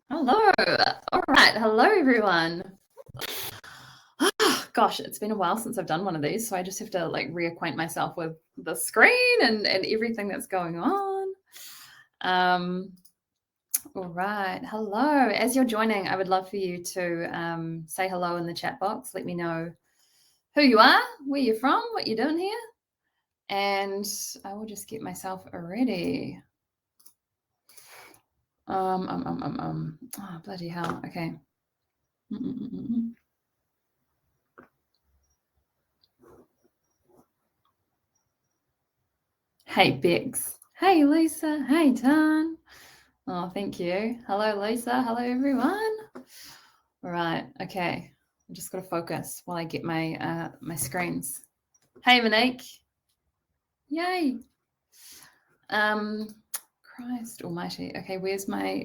Hello. All right. Hello, everyone. Gosh, it's been a while since I've done one of these, so I just have to reacquaint myself with the screen and everything that's going on. All right. Hello. As you're joining, I would love for you to say hello in the chat box. Let me know who you are, where you're from, what you're doing here, and I will just get myself ready. Oh, bloody hell. Okay. Hey, Bex. Hey, Lisa. Hey, Tan. Oh, thank you. Hello, Lisa. Hello, everyone. All right. Okay. I just got to focus while I get my screens. Hey, Monique. Yay. Christ Almighty. Okay, where's my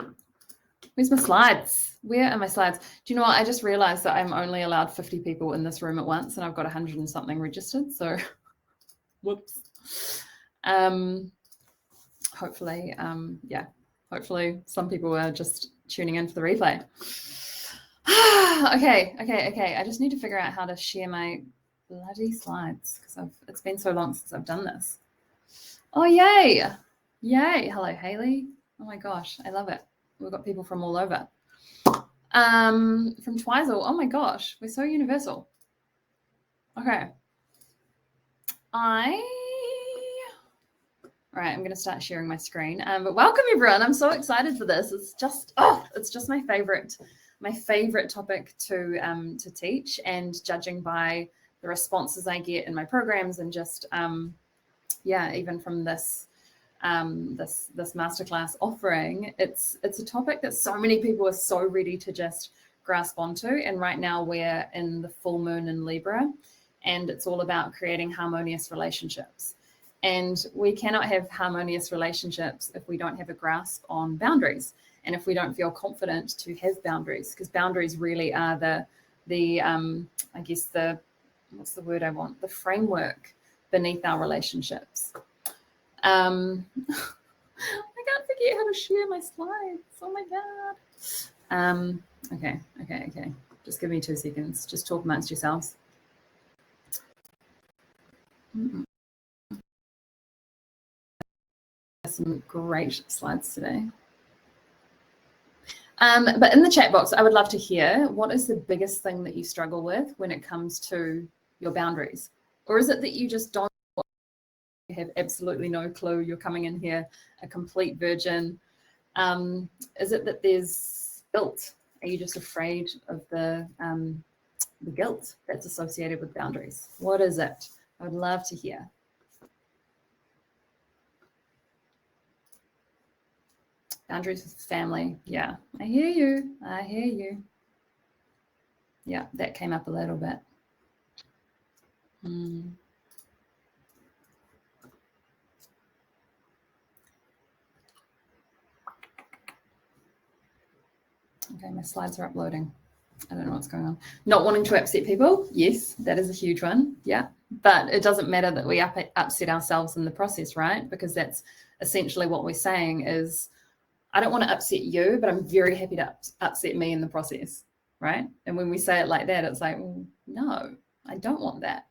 slides? Where are my slides? Do you know what? I just realized that I'm only allowed 50 people in this room at once, and I've got 100 and something registered. So, whoops. Hopefully, yeah. Hopefully, some people are just tuning in for the replay. Okay. I just need to figure out how to share my bloody slides because it's been so long since I've done this. Oh, yay. Hello, Haley. Oh my gosh, I love it. We've got people from all over. From Twizel. Oh my gosh, we're so universal. Okay. All right, I'm going to start sharing my screen. But welcome, everyone. I'm so excited for this. It's just my favorite topic to teach. And judging by the responses I get in my programs, and just even from this masterclass offering, it's a topic that so many people are so ready to just grasp onto. And right now we're in the full moon in Libra, and it's all about creating harmonious relationships. And we cannot have harmonious relationships if we don't have a grasp on boundaries, and if we don't feel confident to have boundaries, because boundaries really are the what's the word I want? The framework beneath our relationships. I can't forget how to share my slides. Oh my God. Okay. Just give me 2 seconds. Just talk amongst yourselves. Some great slides today. But in the chat box, I would love to hear, what is the biggest thing that you struggle with when it comes to your boundaries? Or is it that you just don't have absolutely no clue? You're coming in here a complete virgin. Is it that there's guilt? Are you just afraid of the guilt that's associated with boundaries? What is it? I would love to hear. Boundaries with family. Yeah, I hear you. Yeah, that came up a little bit. Okay, my slides are uploading. I don't know what's going on. Not wanting to upset people. Yes, that is a huge one. Yeah, but it doesn't matter that we upset ourselves in the process, right? Because that's essentially what we're saying is, I don't want to upset you, but I'm very happy to upset me in the process, right? And when we say it like that, it's like, well, no, I don't want that.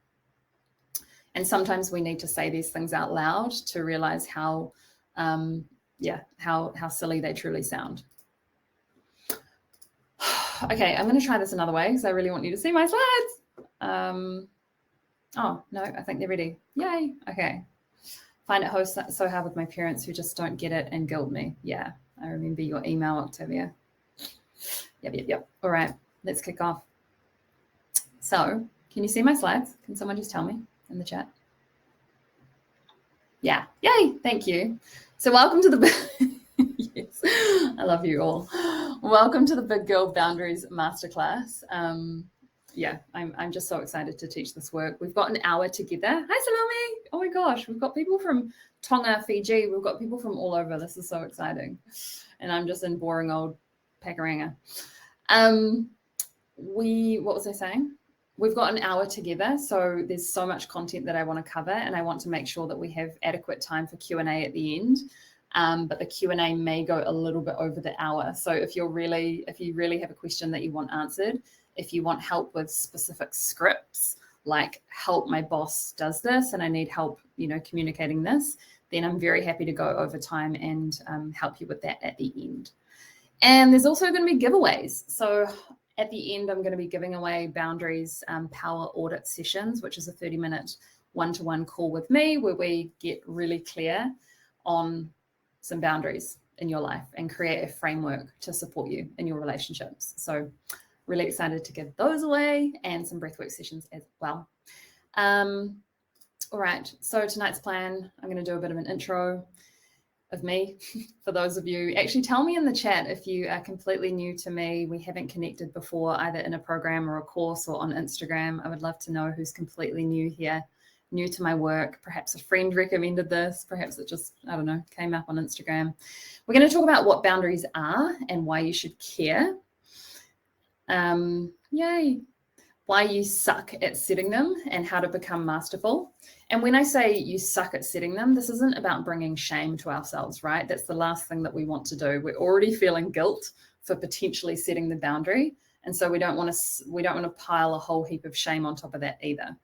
And sometimes we need to say these things out loud to realize how silly they truly sound. Okay, I'm going to try this another way because I really want you to see my slides. Oh, no, I think they're ready. Yay. Okay. Find it so hard with my parents who just don't get it and guilt me. Yeah, I remember your email, Octavia. Yep. All right, let's kick off. So, can you see my slides? Can someone just tell me in the chat? Yeah, yay, thank you. So welcome to the, yes, I love you all. Welcome to the Big Girl Boundaries Masterclass. Yeah, I'm just so excited to teach this work. We've got an hour together. Hi, Salome. Oh my gosh, we've got people from Tonga, Fiji. We've got people from all over. This is so exciting. And I'm just in boring old Pakuranga. What was I saying? We've got an hour together, so there's so much content that I want to cover, and I want to make sure that we have adequate time for Q&A at the end. but the Q&A may go a little bit over the hour. So if you really have a question that you want answered, if you want help with specific scripts, like help, my boss does this and I need help, communicating this, then I'm very happy to go over time and help you with that at the end. And there's also going to be giveaways. So at the end, I'm going to be giving away Boundaries Power Audit Sessions, which is a 30-minute one-to-one call with me where we get really clear on some boundaries in your life and create a framework to support you in your relationships. So really excited to give those away, and some breathwork sessions as well. All right, so tonight's plan, I'm going to do a bit of an intro of me for those of you. Actually, tell me in the chat if you are completely new to me, we haven't connected before, either in a program or a course or on Instagram. I would love to know who's completely new here, new to my work. Perhaps a friend recommended this, perhaps it just, I don't know, came up on Instagram. We're going to talk about what boundaries are and why you should care. Yay. Why you suck at setting them and how to become masterful. And when I say you suck at setting them, this isn't about bringing shame to ourselves, right? That's the last thing that we want to do. We're already feeling guilt for potentially setting the boundary. And so we don't want to pile a whole heap of shame on top of that either.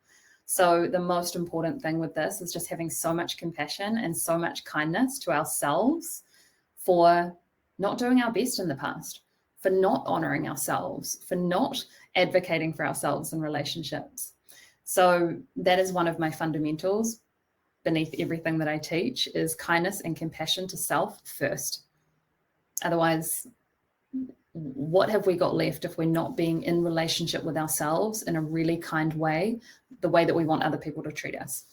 So the most important thing with this is just having so much compassion and so much kindness to ourselves for not doing our best in the past, for not honoring ourselves, for not advocating for ourselves in relationships. So that is one of my fundamentals beneath everything that I teach, is kindness and compassion to self first. Otherwise, what have we got left if we're not being in relationship with ourselves in a really kind way, the way that we want other people to treat us?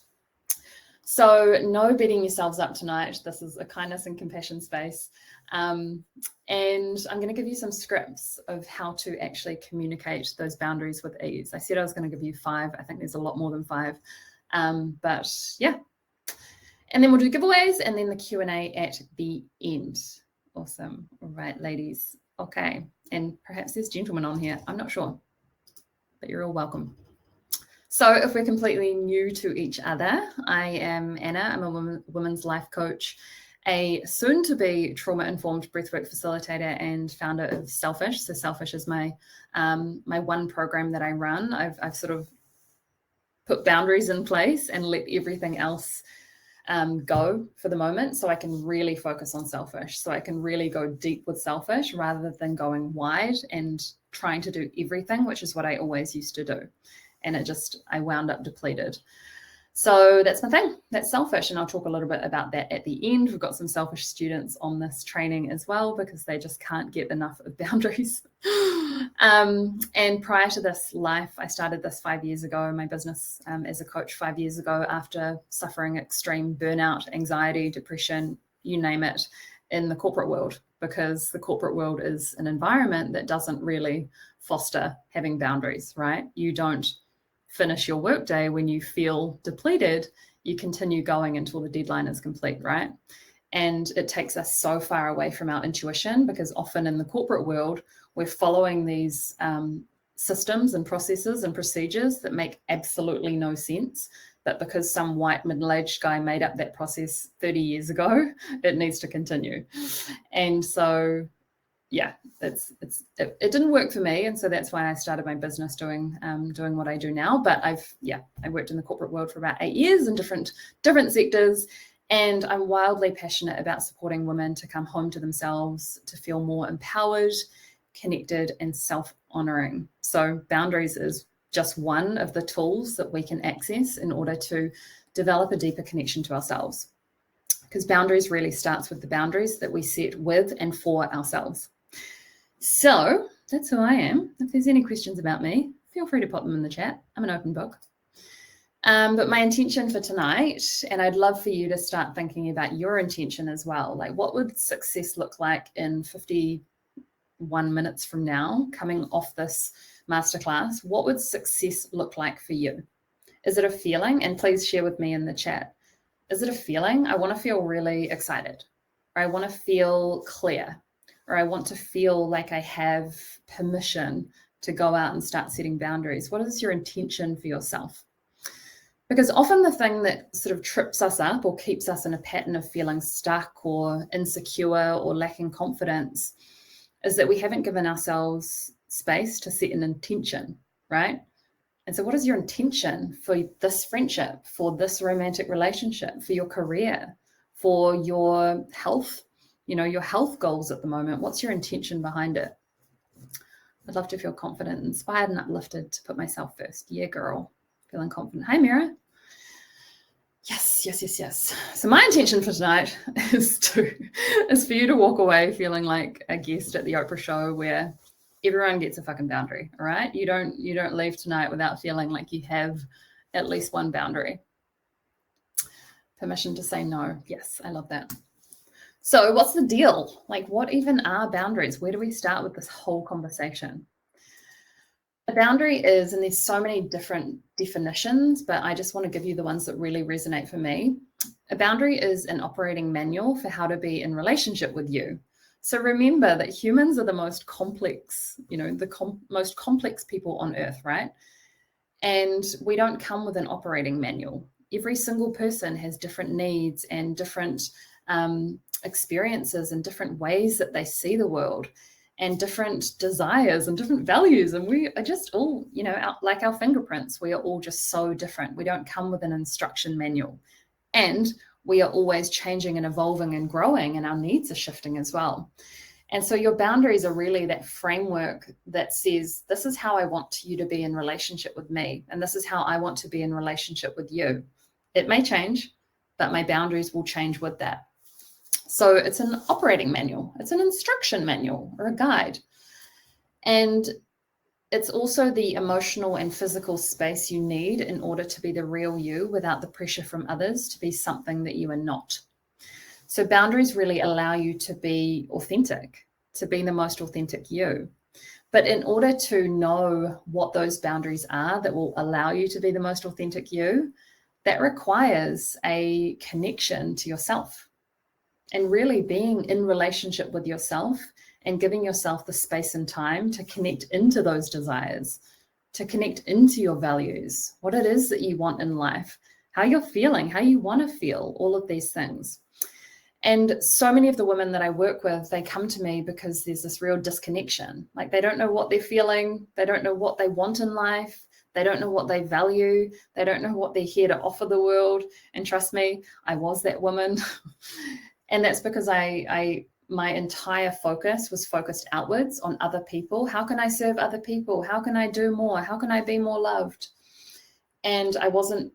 So no beating yourselves up tonight. This is a kindness and compassion space. And I'm going to give you some scripts of how to actually communicate those boundaries with ease. I said I was going to give you 5. I think there's a lot more than 5. But yeah. And then we'll do giveaways and then the Q&A at the end. Awesome. All right, ladies. Okay. And perhaps there's gentlemen on here. I'm not sure. But you're all welcome. So if we're completely new to each other, I am Anna. I'm a women's life coach, a soon-to-be trauma-informed breathwork facilitator and founder of Selfish. So Selfish is my one program that I run. I've sort of put boundaries in place and let everything else go for the moment, so I can really focus on Selfish. So I can really go deep with Selfish rather than going wide and trying to do everything, which is what I always used to do. And I wound up depleted. So that's my thing. That's Selfish. And I'll talk a little bit about that at the end. We've got some Selfish students on this training as well, because they just can't get enough of boundaries. And prior to this life, I started this 5 years ago, my business as a coach 5 years ago, after suffering extreme burnout, anxiety, depression, you name it, in the corporate world, because the corporate world is an environment that doesn't really foster having boundaries, right? You don't finish your workday when you feel depleted. You continue going until the deadline is complete, right? And it takes us so far away from our intuition, because often in the corporate world, we're following these systems and processes and procedures that make absolutely no sense. But because some white middle-aged guy made up that process 30 years ago, it needs to continue. And so, yeah, it didn't work for me. And so that's why I started my business doing what I do now. But I worked in the corporate world for about 8 years in different sectors. And I'm wildly passionate about supporting women to come home to themselves, to feel more empowered, connected, and self-honoring. So boundaries is just one of the tools that we can access in order to develop a deeper connection to ourselves. Because boundaries really starts with the boundaries that we set with and for ourselves. So that's who I am. If there's any questions about me, feel free to pop them in the chat. I'm an open book. But my intention for tonight, and I'd love for you to start thinking about your intention as well. Like, what would success look like in 51 minutes from now, coming off this masterclass? What would success look like for you? Is it a feeling? And please share with me in the chat. Is it a feeling? I want to feel really excited, or I want to feel clear, or I want to feel like I have permission to go out and start setting boundaries. What is your intention for yourself? Because often the thing that sort of trips us up or keeps us in a pattern of feeling stuck or insecure or lacking confidence is that we haven't given ourselves space to set an intention, right? And so what is your intention for this friendship, for this romantic relationship, for your career, for your health, your health goals at the moment? What's your intention behind it? I'd love to feel confident, inspired, and uplifted to put myself first. Yeah, girl. Feeling confident. Hi, Mira. Yes. So my intention for tonight is for you to walk away feeling like a guest at the Oprah show where everyone gets a fucking boundary. All right. You don't leave tonight without feeling like you have at least one boundary. Permission to say no. Yes, I love that. So what's the deal? Like, what even are boundaries? Where do we start with this whole conversation? A boundary is, and there's so many different definitions, but I just want to give you the ones that really resonate for me. A boundary is an operating manual for how to be in relationship with you. So remember that humans are the most complex, most complex people on earth, right? And we don't come with an operating manual. Every single person has different needs and different experiences and different ways that they see the world and different desires and different values. And we are just all, like our fingerprints, we are all just so different. We don't come with an instruction manual. And we are always changing and evolving and growing, and our needs are shifting as well. And so your boundaries are really that framework that says, this is how I want you to be in relationship with me. And this is how I want to be in relationship with you. It may change, but my boundaries will change with that. So it's an operating manual. It's an instruction manual or a guide. And it's also the emotional and physical space you need in order to be the real you without the pressure from others to be something that you are not. So boundaries really allow you to be authentic, to be the most authentic you. But in order to know what those boundaries are that will allow you to be the most authentic you, that requires a connection to yourself and really being in relationship with yourself and giving yourself the space and time to connect into those desires, to connect into your values, what it is that you want in life, how you're feeling, how you want to feel, all of these things. And so many of the women that I work with, they come to me because there's this real disconnection. Like they don't know what they're feeling. They don't know what they want in life. They don't know what they value. They don't know what they're here to offer the world. And trust me, I was that woman. And that's because my entire focus was focused outwards on other people. How can I serve other people? How can I do more? How can I be more loved? And I wasn't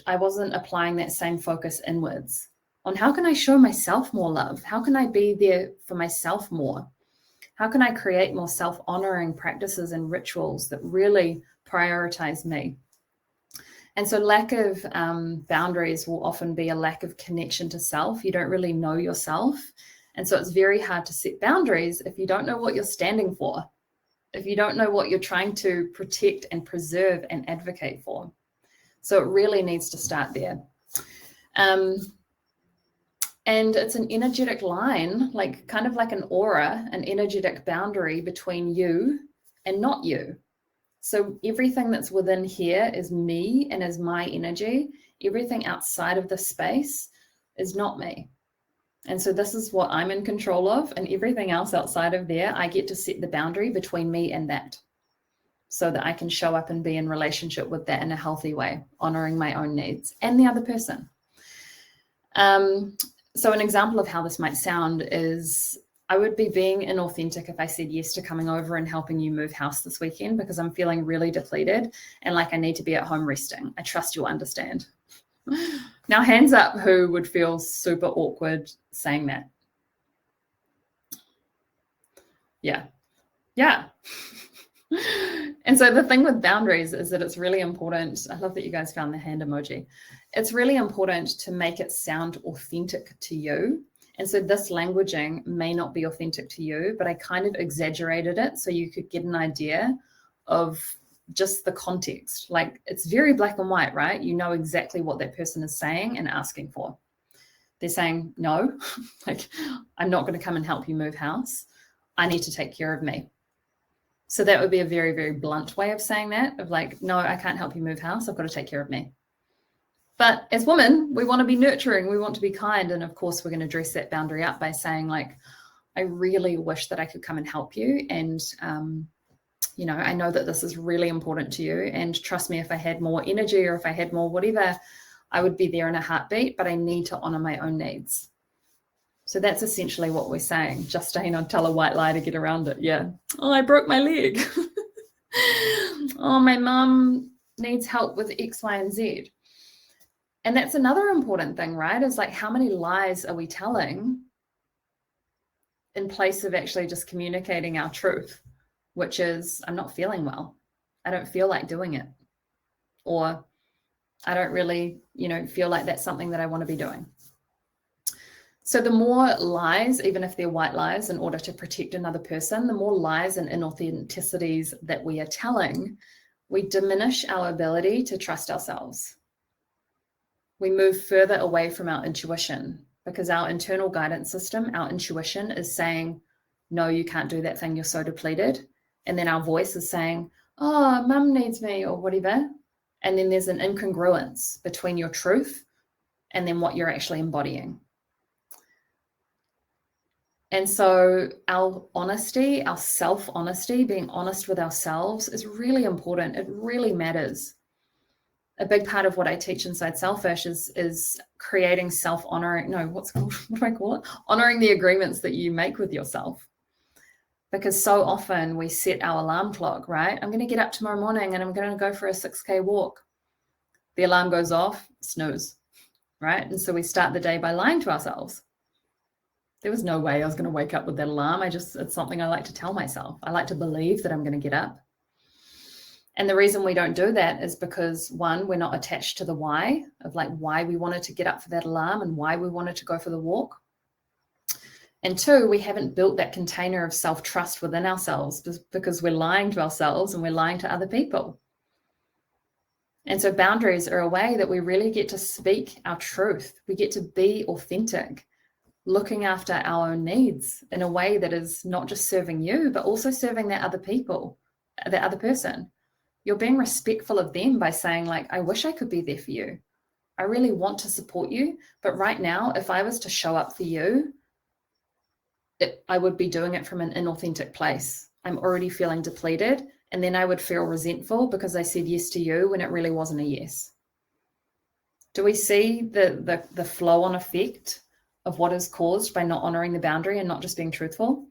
applying that same focus inwards on how can I show myself more love? How can I be there for myself more? How can I create more self-honoring practices and rituals that really prioritize me? And so lack of boundaries will often be a lack of connection to self. You don't really know yourself. And so it's very hard to set boundaries if you don't know what you're standing for, if you don't know what you're trying to protect and preserve and advocate for. So it really needs to start there. And it's an energetic line, like kind of like an aura, an energetic boundary between you and not you. So everything that's within here is me and is my energy. Everything outside of this space is not me. And so this is what I'm in control of, and everything else outside of there, I get to set the boundary between me and that so that I can show up and be in relationship with that in a healthy way, honoring my own needs and the other person. So an example of how this might sound is I would be being inauthentic if I said yes to coming over and helping you move house this weekend because I'm feeling really depleted and like I need to be at home resting. I trust you'll understand. Now, hands up who would feel super awkward saying that. Yeah. And so the thing with boundaries is that it's really important. I love that you guys found the hand emoji. It's really important to make it sound authentic to you. And so this languaging may not be authentic to you, but I kind of exaggerated it so you could get an idea of just the context. Like it's very black and white, right? You know exactly what that person is saying and asking for. They're saying, no, like I'm not going to come and help you move house. I need to take care of me. So that would be a very, very blunt way of saying that, of like, no, I can't help you move house. I've got to take care of me. But as women, we want to be nurturing, we want to be kind. And of course, we're going to dress that boundary up by saying, like, I really wish that I could come and help you. And, you know, I know that this is really important to you. And trust me, if I had more energy or if I had more whatever, I would be there in a heartbeat, but I need to honor my own needs. So that's essentially what we're saying. Justine, I'd tell a white lie to get around it. Yeah. Oh, I broke my leg. Oh, my mum needs help with X, Y, and Z. And that's another important thing, right? Is like, how many lies are we telling in place of actually just communicating our truth, which is, I'm not feeling well. I don't feel like doing it. Or I don't really, you know, feel like that's something that I want to be doing. So the more lies, even if they're white lies, in order to protect another person, the more lies and inauthenticities that we are telling, we diminish our ability to trust ourselves. We move further away from our intuition, because our internal guidance system, our intuition, is saying, no, you can't do that thing, you're so depleted. And then our voice is saying, oh, mum needs me, or whatever. And then there's an incongruence between your truth and then what you're actually embodying. And so our honesty, our self-honesty, being honest with ourselves, is really important. It really matters. A big part of what I teach inside Selfish is creating self-honoring, what do I call it? Honoring the agreements that you make with yourself. Because so often we set our alarm clock, right? I'm going to get up tomorrow morning and I'm going to go for a 6K walk. The alarm goes off, snooze, right? And so we start the day by lying to ourselves. There was no way I was going to wake up with that alarm. It's something I like to tell myself. I like to believe that I'm going to get up. And the reason we don't do that is because, one, we're not attached to the why of like why we wanted to get up for that alarm and why we wanted to go for the walk. And two, we haven't built that container of self-trust within ourselves because we're lying to ourselves and we're lying to other people. And so boundaries are a way that we really get to speak our truth. We get to be authentic, looking after our own needs in a way that is not just serving you, but also serving that other people, that other person. You're being respectful of them by saying, like, I wish I could be there for you. I really want to support you. But right now, if I was to show up for you, I would be doing it from an inauthentic place. I'm already feeling depleted. And then I would feel resentful because I said yes to you when it really wasn't a yes. Do we see the flow-on effect of what is caused by not honoring the boundary and not just being truthful?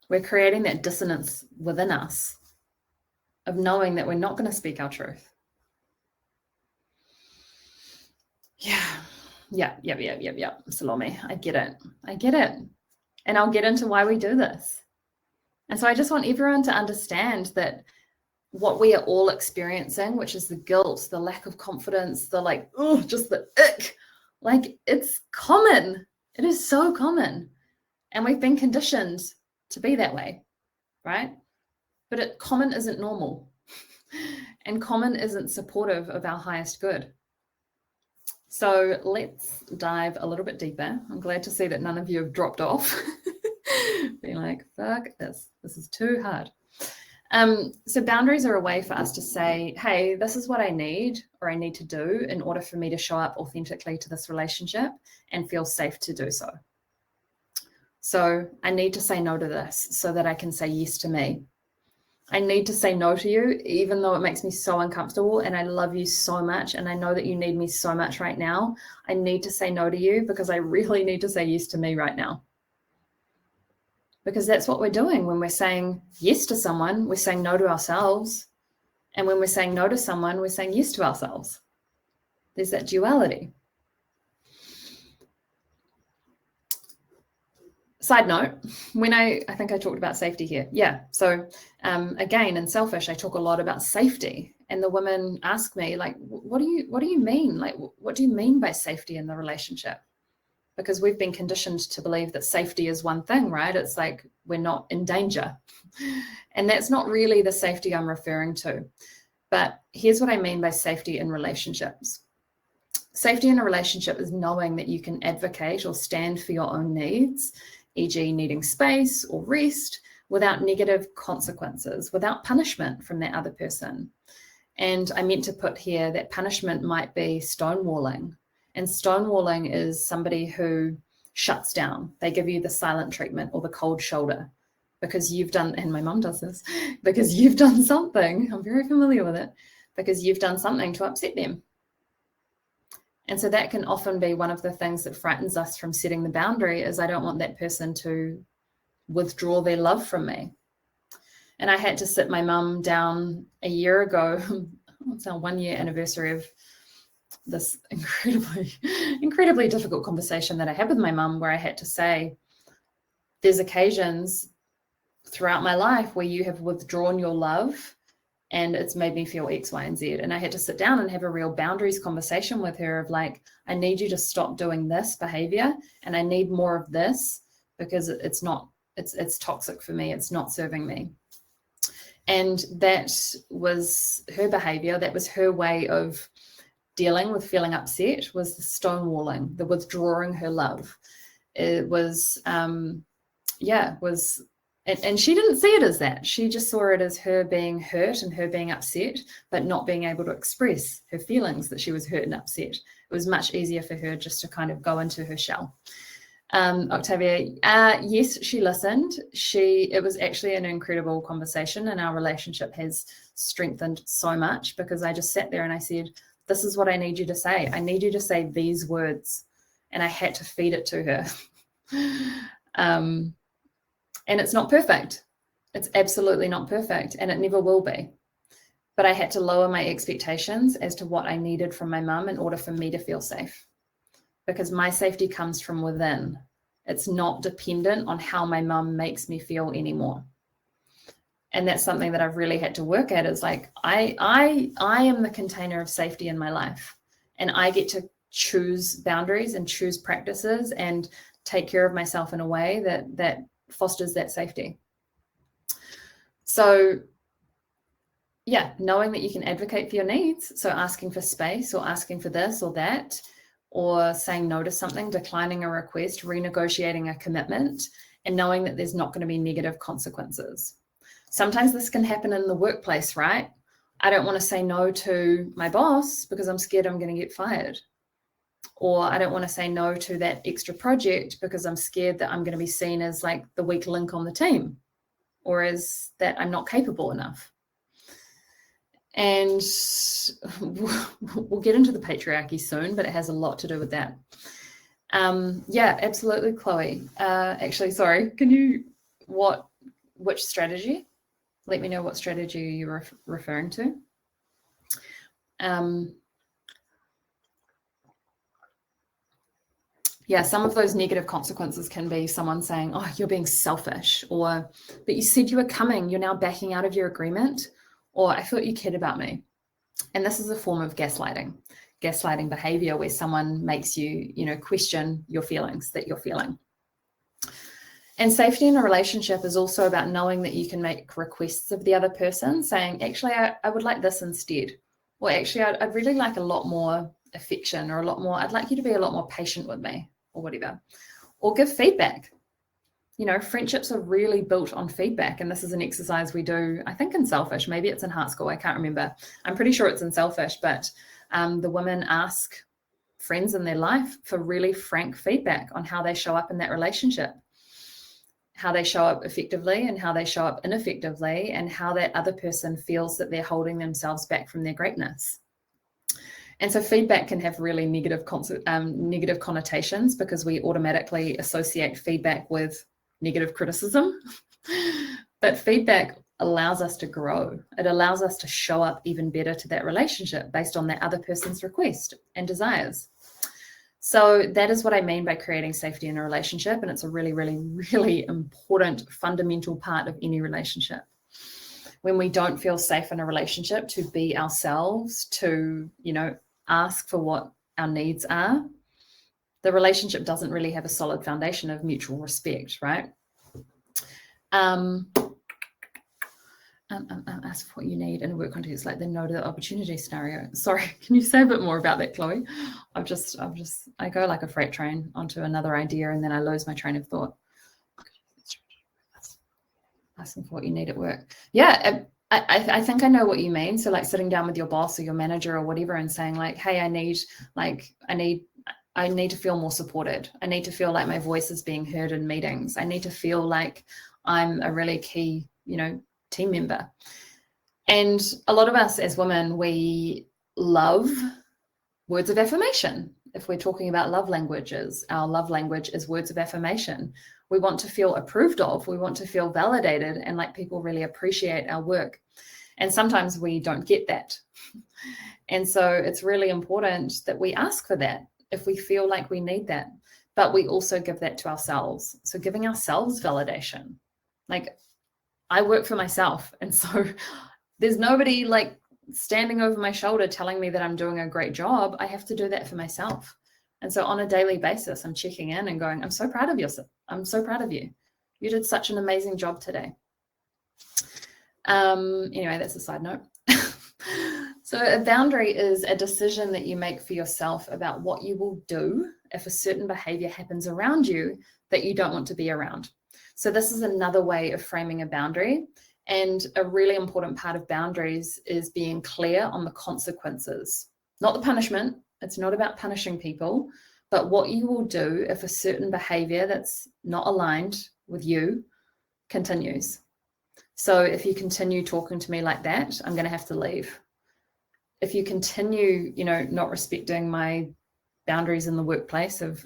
We're creating that dissonance within us of knowing that we're not going to speak our truth. Yeah. Salome, I get it. And I'll get into why we do this. And so I just want everyone to understand that what we are all experiencing, which is the guilt, the lack of confidence, the just the ick, it's common. It is so common. And we've been conditioned to be that way, right? But common isn't normal. And common isn't supportive of our highest good. So let's dive a little bit deeper. I'm glad to see that none of you have dropped off. Being like, fuck this. This is too hard. So boundaries are a way for us to say, hey, this is what I need or I need to do in order for me to show up authentically to this relationship and feel safe to do so. So I need to say no to this so that I can say yes to me. I need to say no to you, even though it makes me so uncomfortable and I love you so much and I know that you need me so much right now. I need to say no to you because I really need to say yes to me right now. Because that's what we're doing when we're saying yes to someone, we're saying no to ourselves. And when we're saying no to someone, we're saying yes to ourselves. There's that duality. Side note, when I think I talked about safety here. Yeah. So again, in Selfish, I talk a lot about safety. And the women ask me, like, what do you mean? Like, what do you mean by safety in the relationship? Because we've been conditioned to believe that safety is one thing, right? It's like we're not in danger. And that's not really the safety I'm referring to. But here's what I mean by safety in relationships. Safety in a relationship is knowing that you can advocate or stand for your own needs, e.g. needing space or rest, without negative consequences, without punishment from that other person. And I meant to put here that punishment might be stonewalling. And stonewalling is somebody who shuts down. They give you the silent treatment or the cold shoulder because you've done, and my mum does this, because you've done something, I'm very familiar with it, because you've done something to upset them. And so that can often be one of the things that frightens us from setting the boundary is I don't want that person to withdraw their love from me. And I had to sit my mum down a year ago. It's our 1 year anniversary of this incredibly difficult conversation that I had with my mum, where I had to say, there's occasions throughout my life where you have withdrawn your love and it's made me feel X, Y, and Z. And I had to sit down and have a real boundaries conversation with her of like, I need you to stop doing this behavior and I need more of this because it's toxic for me. It's not serving me. And that was her behavior. That was her way of dealing with feeling upset, was the stonewalling, the withdrawing her love. It was, and she didn't see it as that. She just saw it as her being hurt and her being upset, but not being able to express her feelings that she was hurt and upset. It was much easier for her just to kind of go into her shell. Octavia, yes, she listened. It was actually an incredible conversation, and our relationship has strengthened so much because I just sat there and I said, this is what I need you to say. I need you to say these words. And I had to feed it to her. And it's not perfect. It's absolutely not perfect, and it never will be. But I had to lower my expectations as to what I needed from my mum in order for me to feel safe. Because my safety comes from within. It's not dependent on how my mum makes me feel anymore. And that's something that I've really had to work at, is like, I am the container of safety in my life, and I get to choose boundaries and choose practices and take care of myself in a way that fosters that safety. So yeah, knowing that you can advocate for your needs. So asking for space or asking for this or that, or saying no to something, declining a request, renegotiating a commitment, and knowing that there's not going to be negative consequences. Sometimes this can happen in the workplace, right? I don't want to say no to my boss because I'm scared I'm going to get fired. Or I don't want to say no to that extra project because I'm scared that I'm going to be seen as like the weak link on the team, or as that I'm not capable enough. And we'll get into the patriarchy soon, but it has a lot to do with that. Yeah, absolutely, Chloe. Actually, sorry, which strategy? Let me know what strategy you're referring to. Yeah, some of those negative consequences can be someone saying, oh, you're being selfish, or but you said you were coming, you're now backing out of your agreement, or I thought you cared about me. And this is a form of gaslighting behavior where someone makes you, question your feelings that you're feeling. And safety in a relationship is also about knowing that you can make requests of the other person, saying, actually, I would like this instead. Or actually, I'd really like a lot more affection, or I'd like you to be a lot more patient with me, or whatever. Or give feedback. Friendships are really built on feedback. And this is an exercise we do, I think in Selfish, maybe it's in Heart School, I can't remember. I'm pretty sure it's in Selfish, but the women ask friends in their life for really frank feedback on how they show up in that relationship, how they show up effectively and how they show up ineffectively, and how that other person feels that they're holding themselves back from their greatness. And so feedback can have really negative connotations because we automatically associate feedback with negative criticism. But feedback allows us to grow. It allows us to show up even better to that relationship based on that other person's request and desires. So that is what I mean by creating safety in a relationship. And it's a really, really, really important fundamental part of any relationship. When we don't feel safe in a relationship to be ourselves, to, ask for what our needs are, the relationship doesn't really have a solid foundation of mutual respect, right? Ask for what you need in a work context, like the no to the opportunity scenario. Sorry, can you say a bit more about that, Chloe? I go like a freight train onto another idea and then I lose my train of thought. Asking for what you need at work. Yeah, I think I know what you mean. So like sitting down with your boss or your manager or whatever and saying like, hey, I need to feel more supported. I need to feel like my voice is being heard in meetings. I need to feel like I'm a really key, team member. And a lot of us as women, we love words of affirmation. If we're talking about love languages, our love language is words of affirmation. We want to feel approved of. We want to feel validated and like people really appreciate our work. And sometimes we don't get that. And so it's really important that we ask for that if we feel like we need that. But we also give that to ourselves. So giving ourselves validation. Like I work for myself. And so there's nobody like standing over my shoulder telling me that I'm doing a great job. I have to do that for myself. And so on a daily basis, I'm checking in and going, I'm so proud of yourself. I'm so proud of you. You did such an amazing job today. Anyway, that's a side note. So a boundary is a decision that you make for yourself about what you will do if a certain behavior happens around you that you don't want to be around. So this is another way of framing a boundary. And a really important part of boundaries is being clear on the consequences, not the punishment. It's not about punishing people, but what you will do if a certain behavior that's not aligned with you continues. So if you continue talking to me like that, I'm going to have to leave. If you continue, not respecting my boundaries in the workplace of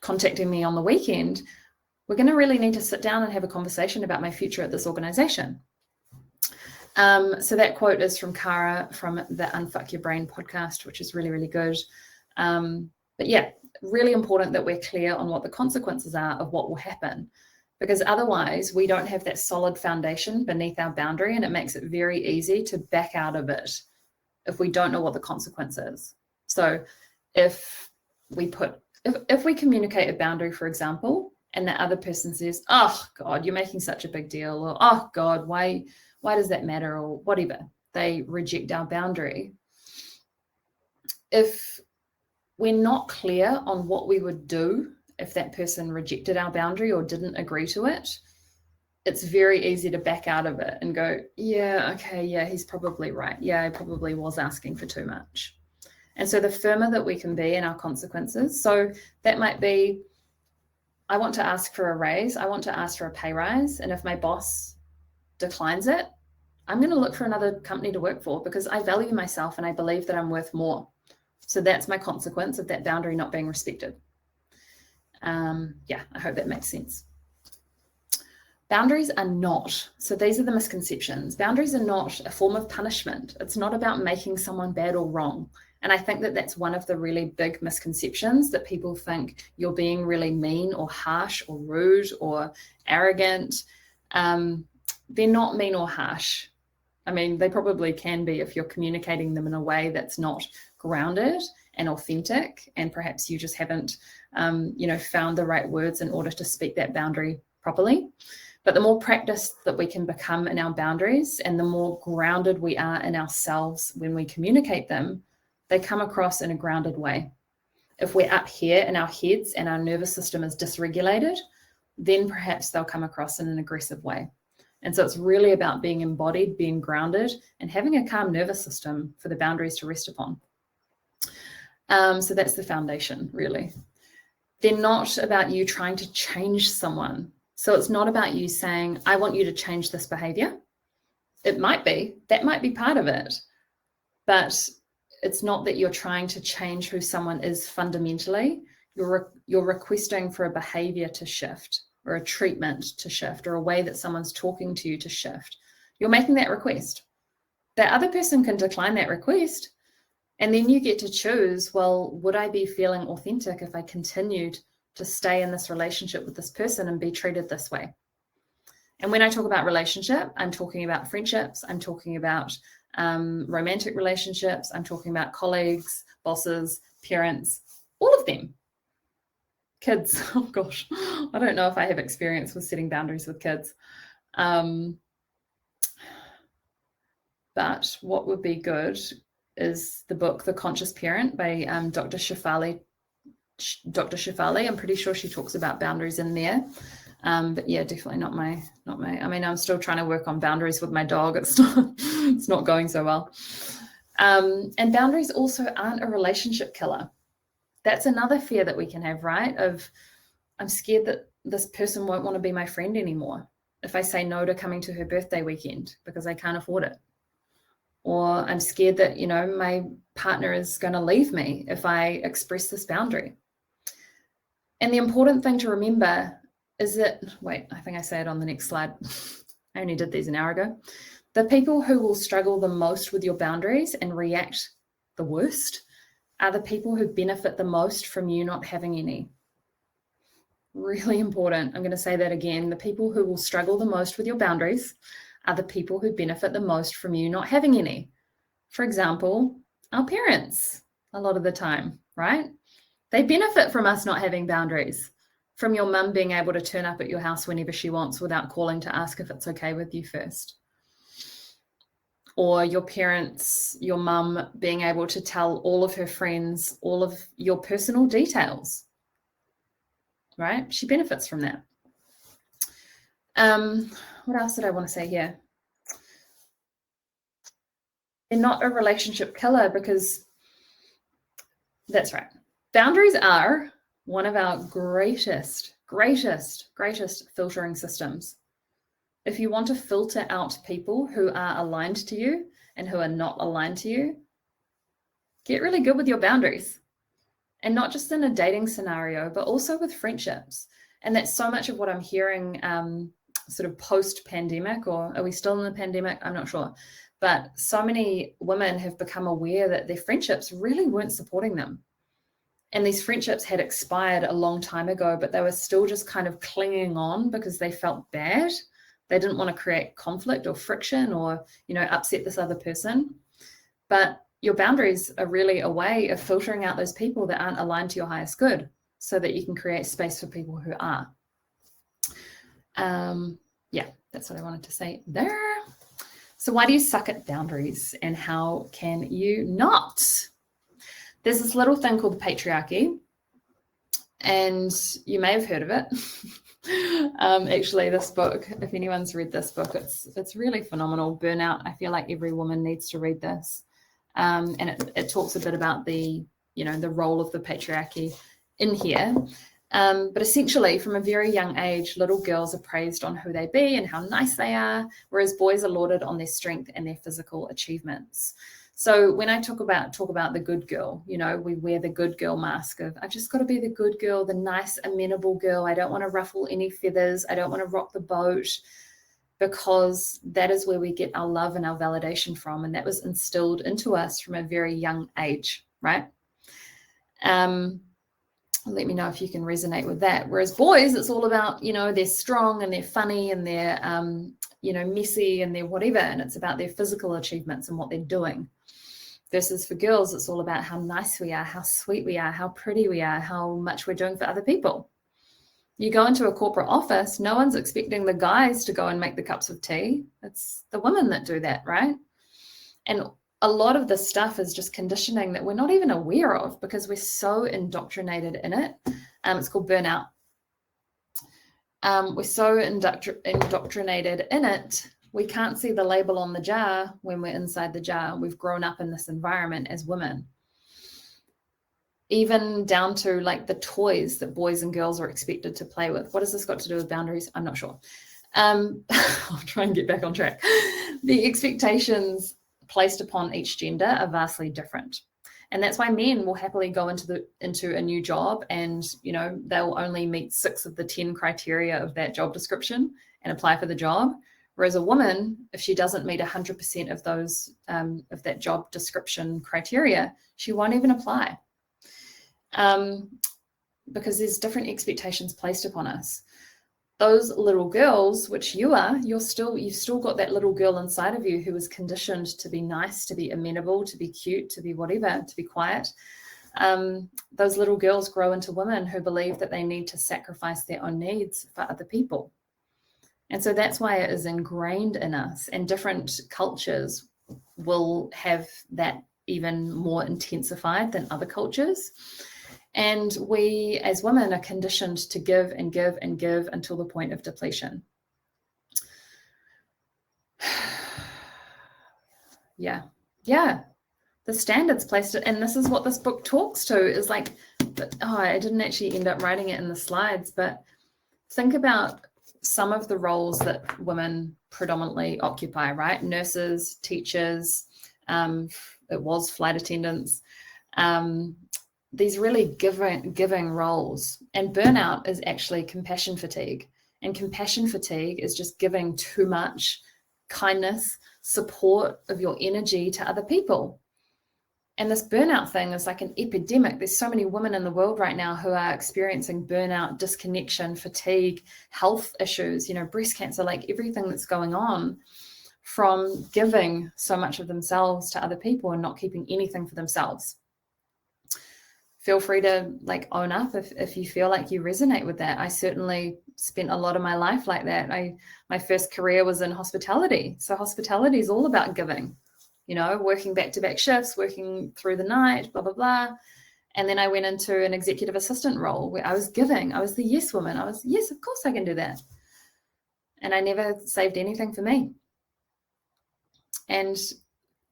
contacting me on the weekend, we're going to really need to sit down and have a conversation about my future at this organization. So that quote is from Cara from the Unfuck Your Brain podcast, which is really, really good. But yeah, really important that we're clear on what the consequences are of what will happen, because otherwise we don't have that solid foundation beneath our boundary, and it makes it very easy to back out of it if we don't know what the consequence is. So if we communicate a boundary, for example, and the other person says, oh God, you're making such a big deal, or oh God, why does that matter, or whatever, they reject our boundary. If we're not clear on what we would do if that person rejected our boundary or didn't agree to it, it's very easy to back out of it and go, yeah, okay, yeah, he's probably right. Yeah, I probably was asking for too much. And so the firmer that we can be in our consequences, so that might be, I want to ask for a raise. I want to ask for a pay rise. And if my boss declines it, I'm going to look for another company to work for because I value myself and I believe that I'm worth more. So that's my consequence of that boundary not being respected. I hope that makes sense. Boundaries are not, so these are the misconceptions. Boundaries are not a form of punishment. It's not about making someone bad or wrong. And I think that that's one of the really big misconceptions, that people think you're being really mean or harsh or rude or arrogant. They're not mean or harsh. I mean, they probably can be if you're communicating them in a way that's not grounded and authentic, and perhaps you just haven't, found the right words in order to speak that boundary properly. But the more practiced that we can become in our boundaries and the more grounded we are in ourselves when we communicate them, they come across in a grounded way. If we're up here in our heads and our nervous system is dysregulated, then perhaps they'll come across in an aggressive way. And so it's really about being embodied, being grounded, and having a calm nervous system for the boundaries to rest upon. So that's the foundation, really. They're not about you trying to change someone. So it's not about you saying, I want you to change this behavior. It might be, that might be part of it, but it's not that you're trying to change who someone is fundamentally. You're requesting for a behavior to shift, or a treatment to shift, or a way that someone's talking to you to shift. You're making that request. That other person can decline that request, and then you get to choose, well, would I be feeling authentic if I continued to stay in this relationship with this person and be treated this way? And when I talk about relationship, I'm talking about friendships, I'm talking about romantic relationships, I'm talking about colleagues, bosses, parents, all of them. Kids, oh gosh, I don't know if I have experience with setting boundaries with kids. But what would be good is the book, The Conscious Parent by Dr. Shefali. I'm pretty sure she talks about boundaries in there. But yeah, definitely not my, I mean, I'm still trying to work on boundaries with my dog. It's not going so well. And boundaries also aren't a relationship killer. That's another fear that we can have, right? Of, I'm scared that this person won't want to be my friend anymore if I say no to coming to her birthday weekend because I can't afford it. Or I'm scared that, you know, my partner is going to leave me if I express this boundary. And the important thing to remember is that, wait, I think I say it on the next slide. I only did these an hour ago. The people who will struggle the most with your boundaries and react the worst are the people who benefit the most from you not having any. Really important. I'm going to say that again. The people who will struggle the most with your boundaries are the people who benefit the most from you not having any. For example, our parents, a lot of the time, right? They benefit from us not having boundaries, from your mum being able to turn up at your house whenever she wants without calling to ask if it's okay with you first. Or your parents, your mum being able to tell all of her friends all of your personal details, right? She benefits from that. What else did I want to say here? They're not a relationship killer because, that's right. Boundaries are one of our greatest filtering systems. If you want to filter out people who are aligned to you and who are not aligned to you, get really good with your boundaries. And not just in a dating scenario, but also with friendships. And that's so much of what I'm hearing sort of post-pandemic, or are we still in the pandemic? I'm not sure. But so many women have become aware that their friendships really weren't supporting them. And these friendships had expired a long time ago, but they were still just kind of clinging on because they felt bad. They didn't want to create conflict or friction or, you know, upset this other person. But your boundaries are really a way of filtering out those people that aren't aligned to your highest good so that you can create space for people who are. Yeah, that's what I wanted to say there. So why do you suck at boundaries and how can you not? There's this little thing called the patriarchy, and you may have heard of it. Actually, this book, if anyone's read this book, it's really phenomenal. Burnout. I feel like every woman needs to read this. And it talks a bit about the role of the patriarchy in here. But essentially, from a very young age, little girls are praised on who they be and how nice they are, whereas boys are lauded on their strength and their physical achievements. So when I talk about the good girl, you know, we wear the good girl mask of, I've just got to be the good girl, the nice, amenable girl. I don't want to ruffle any feathers. I don't want to rock the boat, because that is where we get our love and our validation from. And that was instilled into us from a very young age, right? Let me know if you can resonate with that. Whereas boys, it's all about, you know, they're strong and they're funny and they're, messy and they're whatever. And it's about their physical achievements and what they're doing. Versus for girls, it's all about how nice we are, how sweet we are, how pretty we are, how much we're doing for other people. You go into a corporate office, no one's expecting the guys to go and make the cups of tea. It's the women that do that, right? And a lot of this stuff is just conditioning that we're not even aware of because we're so indoctrinated in it. It's called burnout. We're so indoctrinated in it, we can't see the label on the jar when we're inside the jar. We've grown up in this environment as women. Even down to like the toys that boys and girls are expected to play with. What has this got to do with boundaries? I'm not sure. I'll try and get back on track. The expectations placed upon each gender are vastly different. And that's why men will happily go into a new job and, you know, they'll only meet 6 of the 10 criteria of that job description and apply for the job. Whereas a woman, if she doesn't meet 100% of those, of that job description criteria, she won't even apply. Because there's different expectations placed upon us. Those little girls, which you've still got that little girl inside of you who is conditioned to be nice, to be amenable, to be cute, to be whatever, to be quiet. Those little girls grow into women who believe that they need to sacrifice their own needs for other people. And so that's why it is ingrained in us, and different cultures will have that even more intensified than other cultures. And we as women are conditioned to give and give and give until the point of depletion. Yeah. The standards placed it, and this is what this book talks to, is like, I didn't actually end up writing it in the slides, but think about some of the roles that women predominantly occupy, right? Nurses, teachers, it was flight attendants, these really giving roles. And burnout is actually compassion fatigue. And compassion fatigue is just giving too much kindness, support of your energy to other people. And this burnout thing is like an epidemic. There's so many women in the world right now who are experiencing burnout, disconnection, fatigue, health issues, breast cancer, like everything that's going on from giving so much of themselves to other people and not keeping anything for themselves. Feel free to own up if you feel like you resonate with that. I certainly spent a lot of my life like that. My first career was in hospitality. So hospitality is all about giving. Working back-to-back shifts, working through the night, blah, blah, blah. And then I went into an executive assistant role where I was giving. I was the yes woman. I was, yes, of course I can do that. And I never saved anything for me. And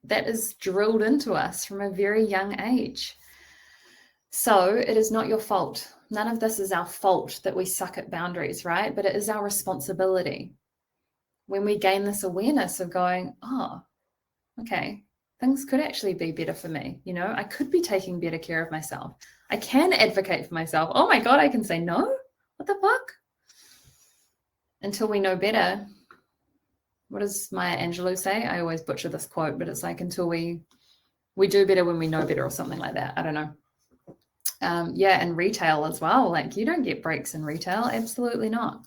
that is drilled into us from a very young age. So it is not your fault. None of this is our fault that we suck at boundaries, right? But it is our responsibility. When we gain this awareness of going, okay, things could actually be better for me. I could be taking better care of myself. I can advocate for myself. Oh my God, I can say no? What the fuck? Until we know better. What does Maya Angelou say? I always butcher this quote, but it's like until we do better when we know better or something like that. I don't know. And retail as well. You don't get breaks in retail. Absolutely not.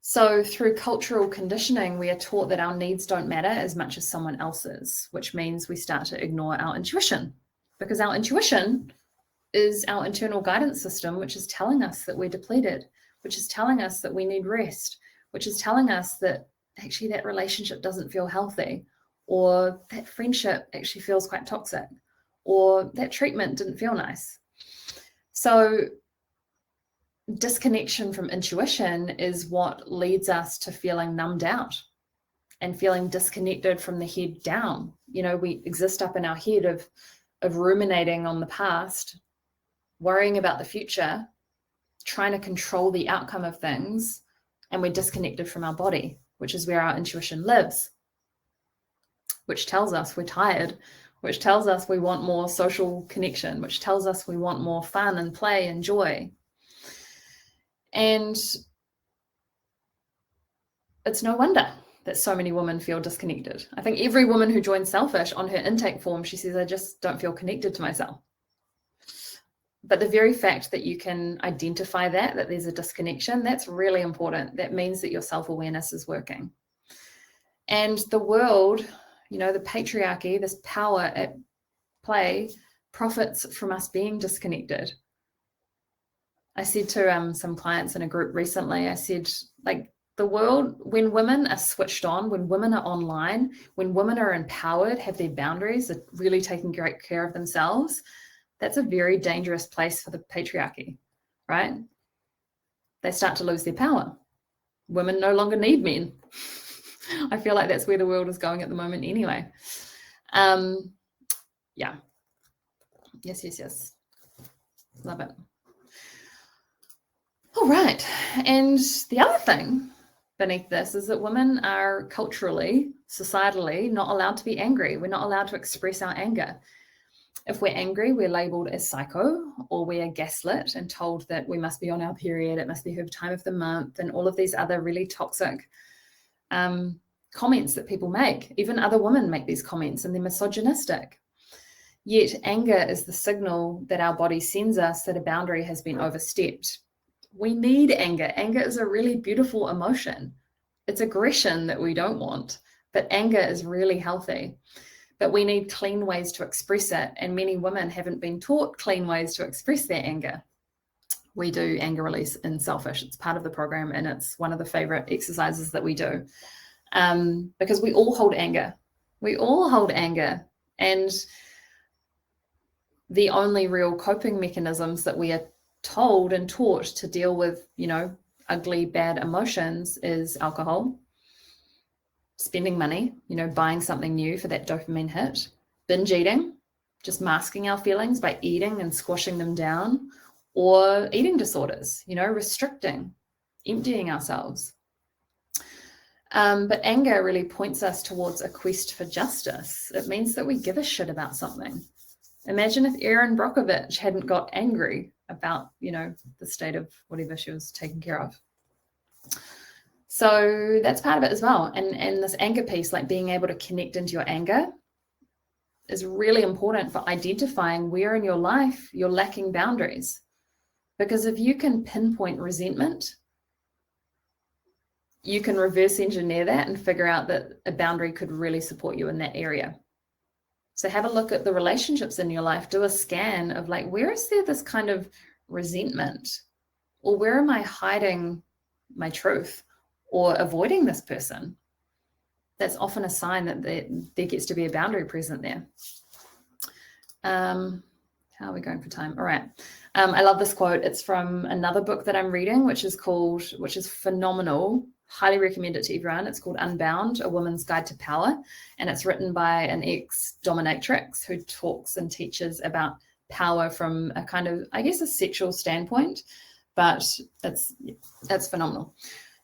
So through cultural conditioning, we are taught that our needs don't matter as much as someone else's, which means we start to ignore our intuition, because our intuition is our internal guidance system, which is telling us that we're depleted, which is telling us that we need rest, which is telling us that actually that relationship doesn't feel healthy, or that friendship actually feels quite toxic, or that treatment didn't feel nice. So disconnection from intuition is what leads us to feeling numbed out and feeling disconnected from the head down. We exist up in our head of ruminating on the past, worrying about the future, trying to control the outcome of things, and we're disconnected from our body, which is where our intuition lives, which tells us we're tired, which tells us we want more social connection, which tells us we want more fun and play and joy. And it's no wonder that so many women feel disconnected. I think every woman who joins Selfish, on her intake form, she says, I just don't feel connected to myself. But the very fact that you can identify that there's a disconnection, that's really important. That means that your self-awareness is working. And the world, the patriarchy, this power at play, profits from us being disconnected. I said to some clients in a group recently, I said, the world, when women are switched on, when women are online, when women are empowered, have their boundaries, are really taking great care of themselves, that's a very dangerous place for the patriarchy, right? They start to lose their power. Women no longer need men. I feel like that's where the world is going at the moment anyway. Yeah. Yes. Love it. All right. And the other thing beneath this is that women are culturally, societally, not allowed to be angry. We're not allowed to express our anger. If we're angry, we're labeled as psycho, or we are gaslit and told that we must be on our period, it must be her time of the month, and all of these other really toxic comments that people make. Even other women make these comments, and they're misogynistic. Yet anger is the signal that our body sends us that a boundary has been overstepped. We need anger. Anger is a really beautiful emotion. It's aggression that we don't want, but anger is really healthy. But we need clean ways to express it, and many women haven't been taught clean ways to express their anger. We do anger release in Selfish. It's part of the program, and it's one of the favorite exercises that we do, because we all hold anger. We all hold anger, and the only real coping mechanisms that we are told and taught to deal with, ugly, bad emotions is alcohol, spending money, buying something new for that dopamine hit, binge eating, just masking our feelings by eating and squashing them down, or eating disorders, restricting, emptying ourselves. But anger really points us towards a quest for justice. It means that we give a shit about something. Imagine if Erin Brockovich hadn't got angry about, the state of whatever she was taking care of. So that's part of it as well. And this anger piece, like being able to connect into your anger, is really important for identifying where in your life you're lacking boundaries. Because if you can pinpoint resentment, you can reverse engineer that and figure out that a boundary could really support you in that area. So have a look at the relationships in your life. Do a scan of like, where is there this kind of resentment? Or where am I hiding my truth or avoiding this person? That's often a sign that there gets to be a boundary present there. How are we going for time? All right. I love this quote. It's from another book that I'm reading, which is phenomenal. Highly recommend it to everyone. It's called Unbound, A Woman's Guide to Power. And it's written by an ex-dominatrix who talks and teaches about power from a kind of, I guess, a sexual standpoint, but it's phenomenal.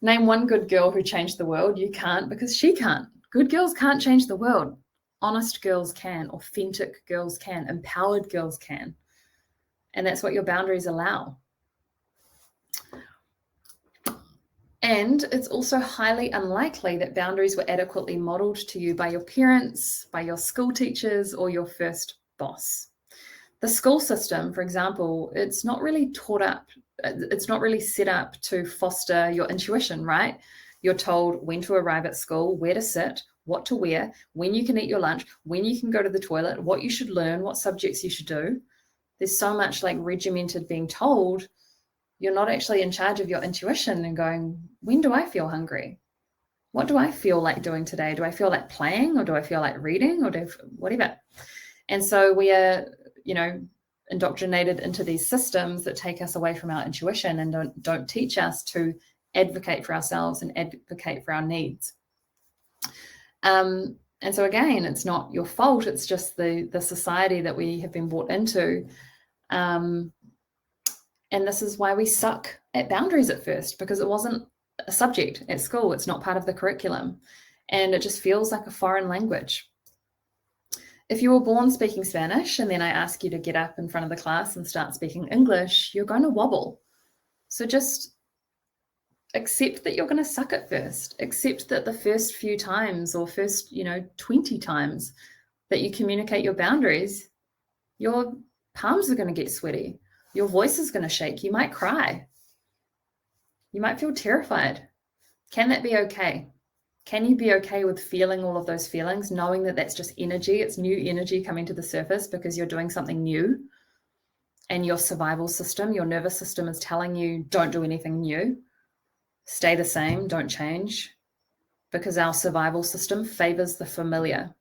Name one good girl who changed the world. You can't, because she can't. Good girls can't change the world. Honest girls can. Authentic girls can. Empowered girls can. And that's what your boundaries allow. And it's also highly unlikely that boundaries were adequately modeled to you by your parents, by your school teachers, or your first boss. The school system, for example, it's not really set up to foster your intuition, right? You're told when to arrive at school, where to sit, what to wear, when you can eat your lunch, when you can go to the toilet, what you should learn, what subjects you should do. There's so much like regimented being told. You're not actually in charge of your intuition and going, when do I feel hungry? What do I feel like doing today? Do I feel like playing, or do I feel like reading, or whatever? And so we are, indoctrinated into these systems that take us away from our intuition and don't teach us to advocate for ourselves and advocate for our needs. And so again, it's not your fault. It's just the society that we have been brought into. And this is why we suck at boundaries at first, because it wasn't a subject at school. It's not part of the curriculum. And it just feels like a foreign language. If you were born speaking Spanish and then I ask you to get up in front of the class and start speaking English, you're going to wobble. So just accept that you're going to suck at first. Accept that the first few times or first, 20 times that you communicate your boundaries, your palms are going to get sweaty. Your voice is going to shake. You might cry. You might feel terrified. Can that be okay? Can you be okay with feeling all of those feelings, knowing that that's just energy? It's new energy coming to the surface because you're doing something new. And your survival system, your nervous system is telling you, don't do anything new. Stay the same, don't change. Because our survival system favors the familiar.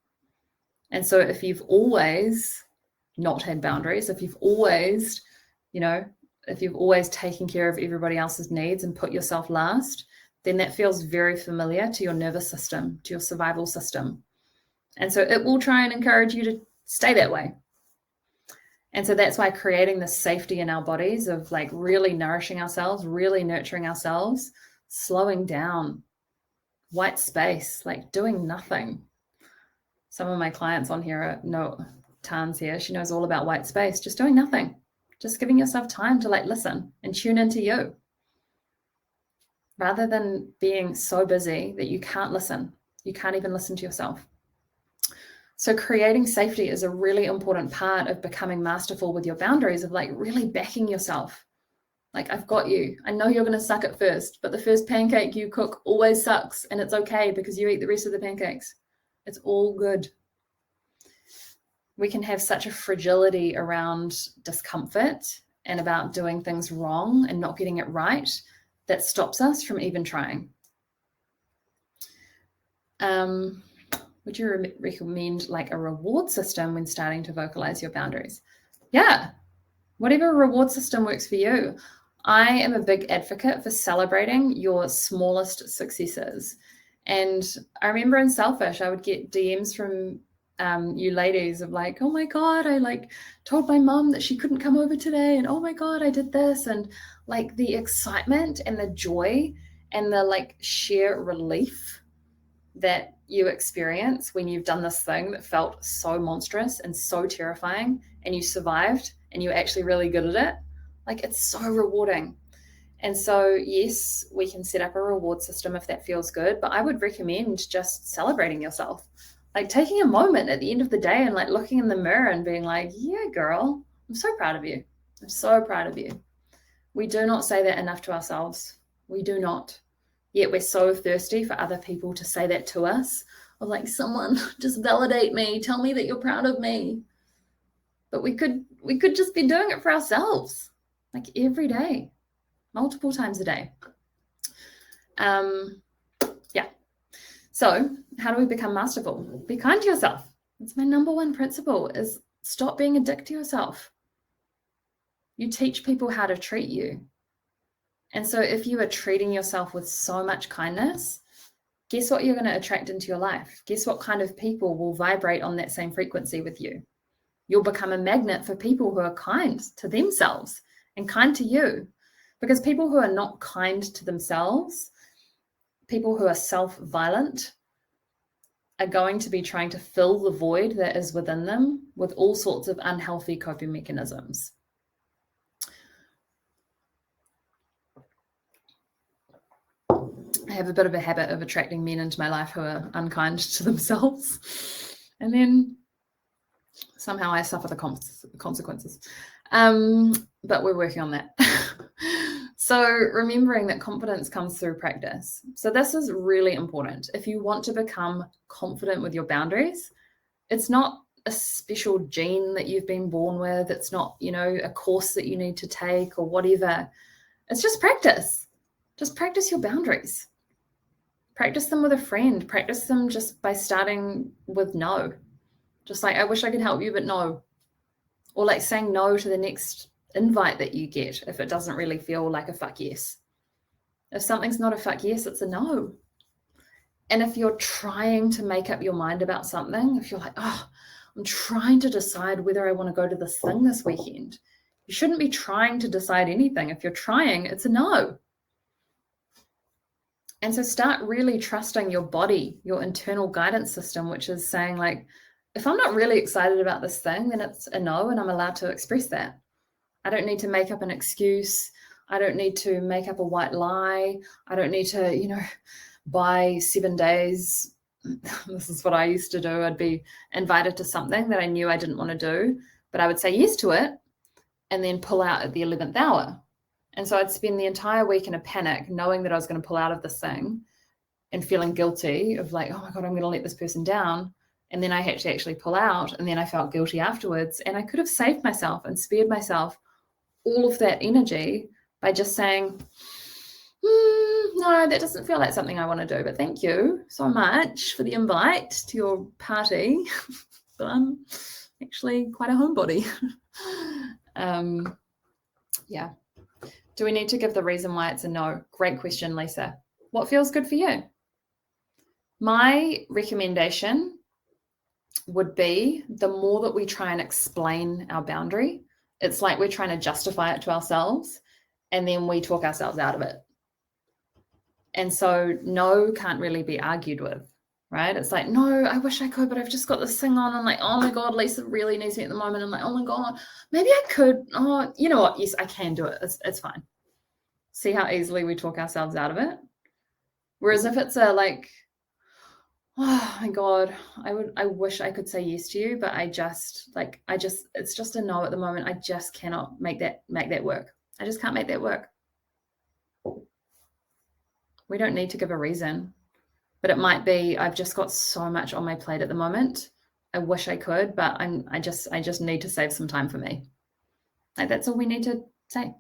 And so if you've always not had boundaries, if you've always taken care of everybody else's needs and put yourself last, then that feels very familiar to your nervous system, to your survival system. And so it will try and encourage you to stay that way. And so that's why creating this safety in our bodies of like really nourishing ourselves, really nurturing ourselves, slowing down, white space, like doing nothing. Some of my clients on here Tan's here. She knows all about white space, just doing nothing. Just giving yourself time to like listen and tune into you, rather than being so busy that you can't listen. You can't even listen to yourself. So creating safety is a really important part of becoming masterful with your boundaries, of like really backing yourself. Like, I've got you. I know you're going to suck at first, but the first pancake you cook always sucks, and it's okay because you eat the rest of the pancakes. It's all good. We can have such a fragility around discomfort and about doing things wrong and not getting it right that stops us from even trying. Would you recommend like a reward system when starting to vocalize your boundaries? Yeah, whatever reward system works for you. I am a big advocate for celebrating your smallest successes. And I remember in Selfish, I would get DMs from you ladies of like, oh my God, I like told my mom that she couldn't come over today. And oh my God, I did this. And like the excitement and the joy and the like sheer relief that you experience when you've done this thing that felt so monstrous and so terrifying and you survived and you're actually really good at it, like it's so rewarding. And so, yes, we can set up a reward system if that feels good, but I would recommend just celebrating yourself. Like taking a moment at the end of the day and like looking in the mirror and being like, yeah, girl, I'm so proud of you. I'm so proud of you. We do not say that enough to ourselves. We do not. Yet we're so thirsty for other people to say that to us. Or like, someone just validate me, tell me that you're proud of me. But we could just be doing it for ourselves, like every day, multiple times a day. Yeah. So how do we become masterful? Be kind to yourself. It's my number one principle, is stop being a dick to yourself. You teach people how to treat you. And so if you are treating yourself with so much kindness, guess what you're going to attract into your life? Guess what kind of people will vibrate on that same frequency with you? You'll become a magnet for people who are kind to themselves and kind to you. Because people who are not kind to themselves, people who are self-violent, are going to be trying to fill the void that is within them with all sorts of unhealthy coping mechanisms. I have a bit of a habit of attracting men into my life who are unkind to themselves. And then somehow I suffer the consequences. But we're working on that. So remembering that confidence comes through practice. So this is really important. If you want to become confident with your boundaries, it's not a special gene that you've been born with. It's not, a course that you need to take or whatever. It's just practice. Just practice your boundaries. Practice them with a friend. Practice them just by starting with no. Just like, I wish I could help you, but no. Or like saying no to the next invite that you get if it doesn't really feel like a fuck yes. If something's not a fuck yes, it's a no. And if you're trying to make up your mind about something, if you're like, oh, I'm trying to decide whether I want to go to this thing this weekend, you shouldn't be trying to decide anything. If you're trying, it's a no. And so start really trusting your body, your internal guidance system, which is saying like, if I'm not really excited about this thing, then it's a no, and I'm allowed to express that. I don't need to make up an excuse. I don't need to make up a white lie. I don't need to, buy 7 days. This is what I used to do. I'd be invited to something that I knew I didn't want to do, but I would say yes to it and then pull out at the 11th hour. And so I'd spend the entire week in a panic, knowing that I was going to pull out of this thing and feeling guilty of like, oh my God, I'm going to let this person down. And then I had to actually pull out, and then I felt guilty afterwards. And I could have saved myself and spared myself all of that energy by just saying, no, that doesn't feel like something I want to do, but thank you so much for the invite to your party. But I'm actually quite a homebody. Yeah. Do we need to give the reason why it's a no? Great question, Lisa. What feels good for you? My recommendation would be, the more that we try and explain our boundary, it's like we're trying to justify it to ourselves, and then we talk ourselves out of it. And so no can't really be argued with, right? It's like, no, I wish I could, but I've just got this thing on. I'm like, oh my God, Lisa really needs me at the moment. I'm like, oh my God, maybe I could. Oh, you know what? Yes, I can do it. It's fine. See how easily we talk ourselves out of it? Whereas if it's a like, oh my God, I wish I could say yes to you, but it's just a no at the moment. I just cannot make that work. I just can't make that work. We don't need to give a reason, but it might be, I've just got so much on my plate at the moment. I wish I could, but I just need to save some time for me. Like, that's all we need to say.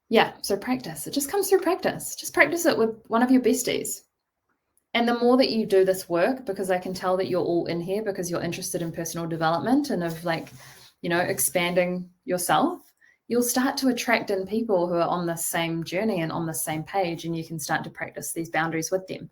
Yeah, so practice. It just comes through practice. Just practice it with one of your besties. And the more that you do this work, because I can tell that you're all in here because you're interested in personal development and of like, you know, expanding yourself, you'll start to attract in people who are on the same journey and on the same page, and you can start to practice these boundaries with them.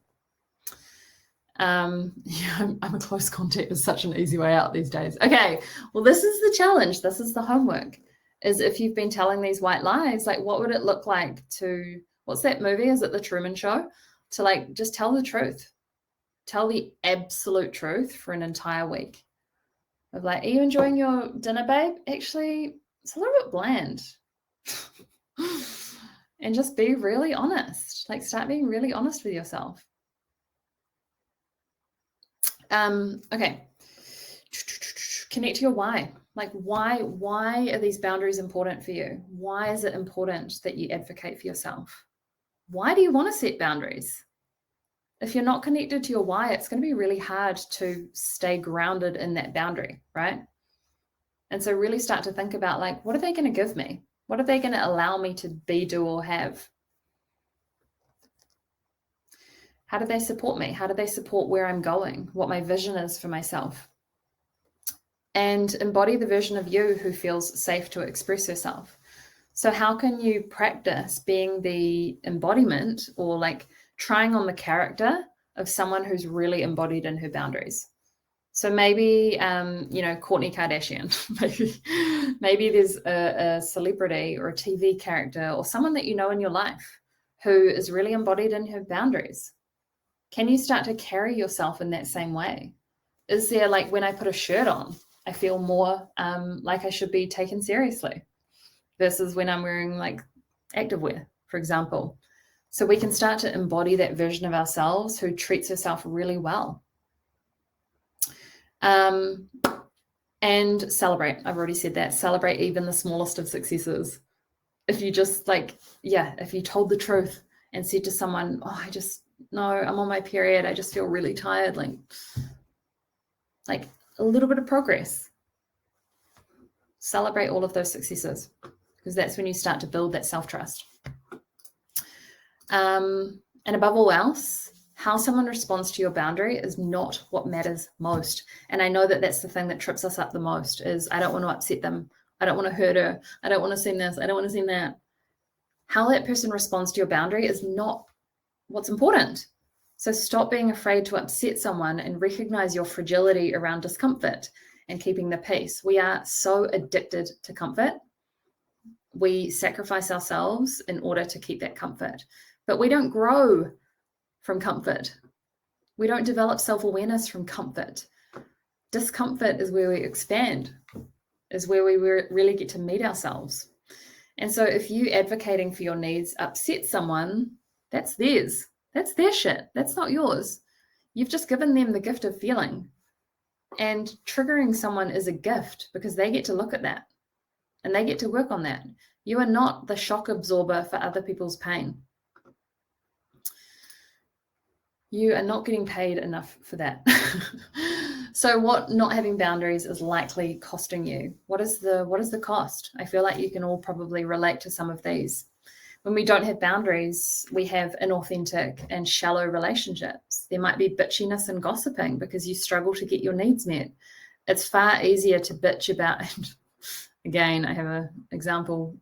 Yeah, I'm a close contact is such an easy way out these days. Okay, well, this is the challenge. This is the homework, is if you've been telling these white lies, like what would it look like to, what's that movie? Is it The Truman Show? To like, just tell the truth. Tell the absolute truth for an entire week. Of like, are you enjoying your dinner, babe? Actually, it's a little bit bland. And just be really honest. Like, start being really honest with yourself. Okay. Connect to your why. Like, why are these boundaries important for you? Why is it important that you advocate for yourself? Why do you want to set boundaries? If you're not connected to your why, it's going to be really hard to stay grounded in that boundary, right? And so really start to think about, like, what are they going to give me? What are they going to allow me to be, do, or have? How do they support me? How do they support where I'm going? What my vision is for myself? And embody the version of you who feels safe to express herself. So how can you practice being the embodiment, or like trying on the character of someone who's really embodied in her boundaries? So maybe, you know, Kourtney Kardashian, maybe there's a celebrity or a TV character or someone that you know in your life who is really embodied in her boundaries. Can you start to carry yourself in that same way? Is there, like, when I put a shirt on, I feel more like I should be taken seriously versus when I'm wearing like activewear, for example. So we can start to embody that version of ourselves who treats herself really well. And celebrate. I've already said that. Celebrate even the smallest of successes. If you just if you told the truth and said to someone, oh, I'm on my period, I just feel really tired, like a little bit of progress. Celebrate all of those successes, because that's when you start to build that self-trust. And above all else, how someone responds to your boundary is not what matters most. And I know that that's the thing that trips us up the most, is I don't want to upset them. I don't want to hurt her. I don't want to seem this. I don't want to seem that. How that person responds to your boundary is not what's important. So stop being afraid to upset someone and recognize your fragility around discomfort and keeping the peace. We are so addicted to comfort. We sacrifice ourselves in order to keep that comfort, but we don't grow from comfort. We don't develop self-awareness from comfort. Discomfort is where we expand, is where we really get to meet ourselves. And so if you advocating for your needs upset someone, that's theirs. That's their shit. That's not yours. You've just given them the gift of feeling. And triggering someone is a gift, because they get to look at that and they get to work on that. You are not the shock absorber for other people's pain. You are not getting paid enough for that. So what not having boundaries is likely costing you? What is the cost? I feel like you can all probably relate to some of these. When we don't have boundaries, we have inauthentic and shallow relationships. There might be bitchiness and gossiping because you struggle to get your needs met. It's far easier to bitch about, again, I have an example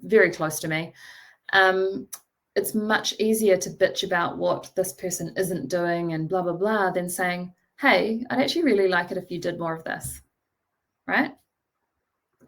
very close to me. It's much easier to bitch about what this person isn't doing and blah, blah, blah, than saying, hey, I'd actually really like it if you did more of this, right?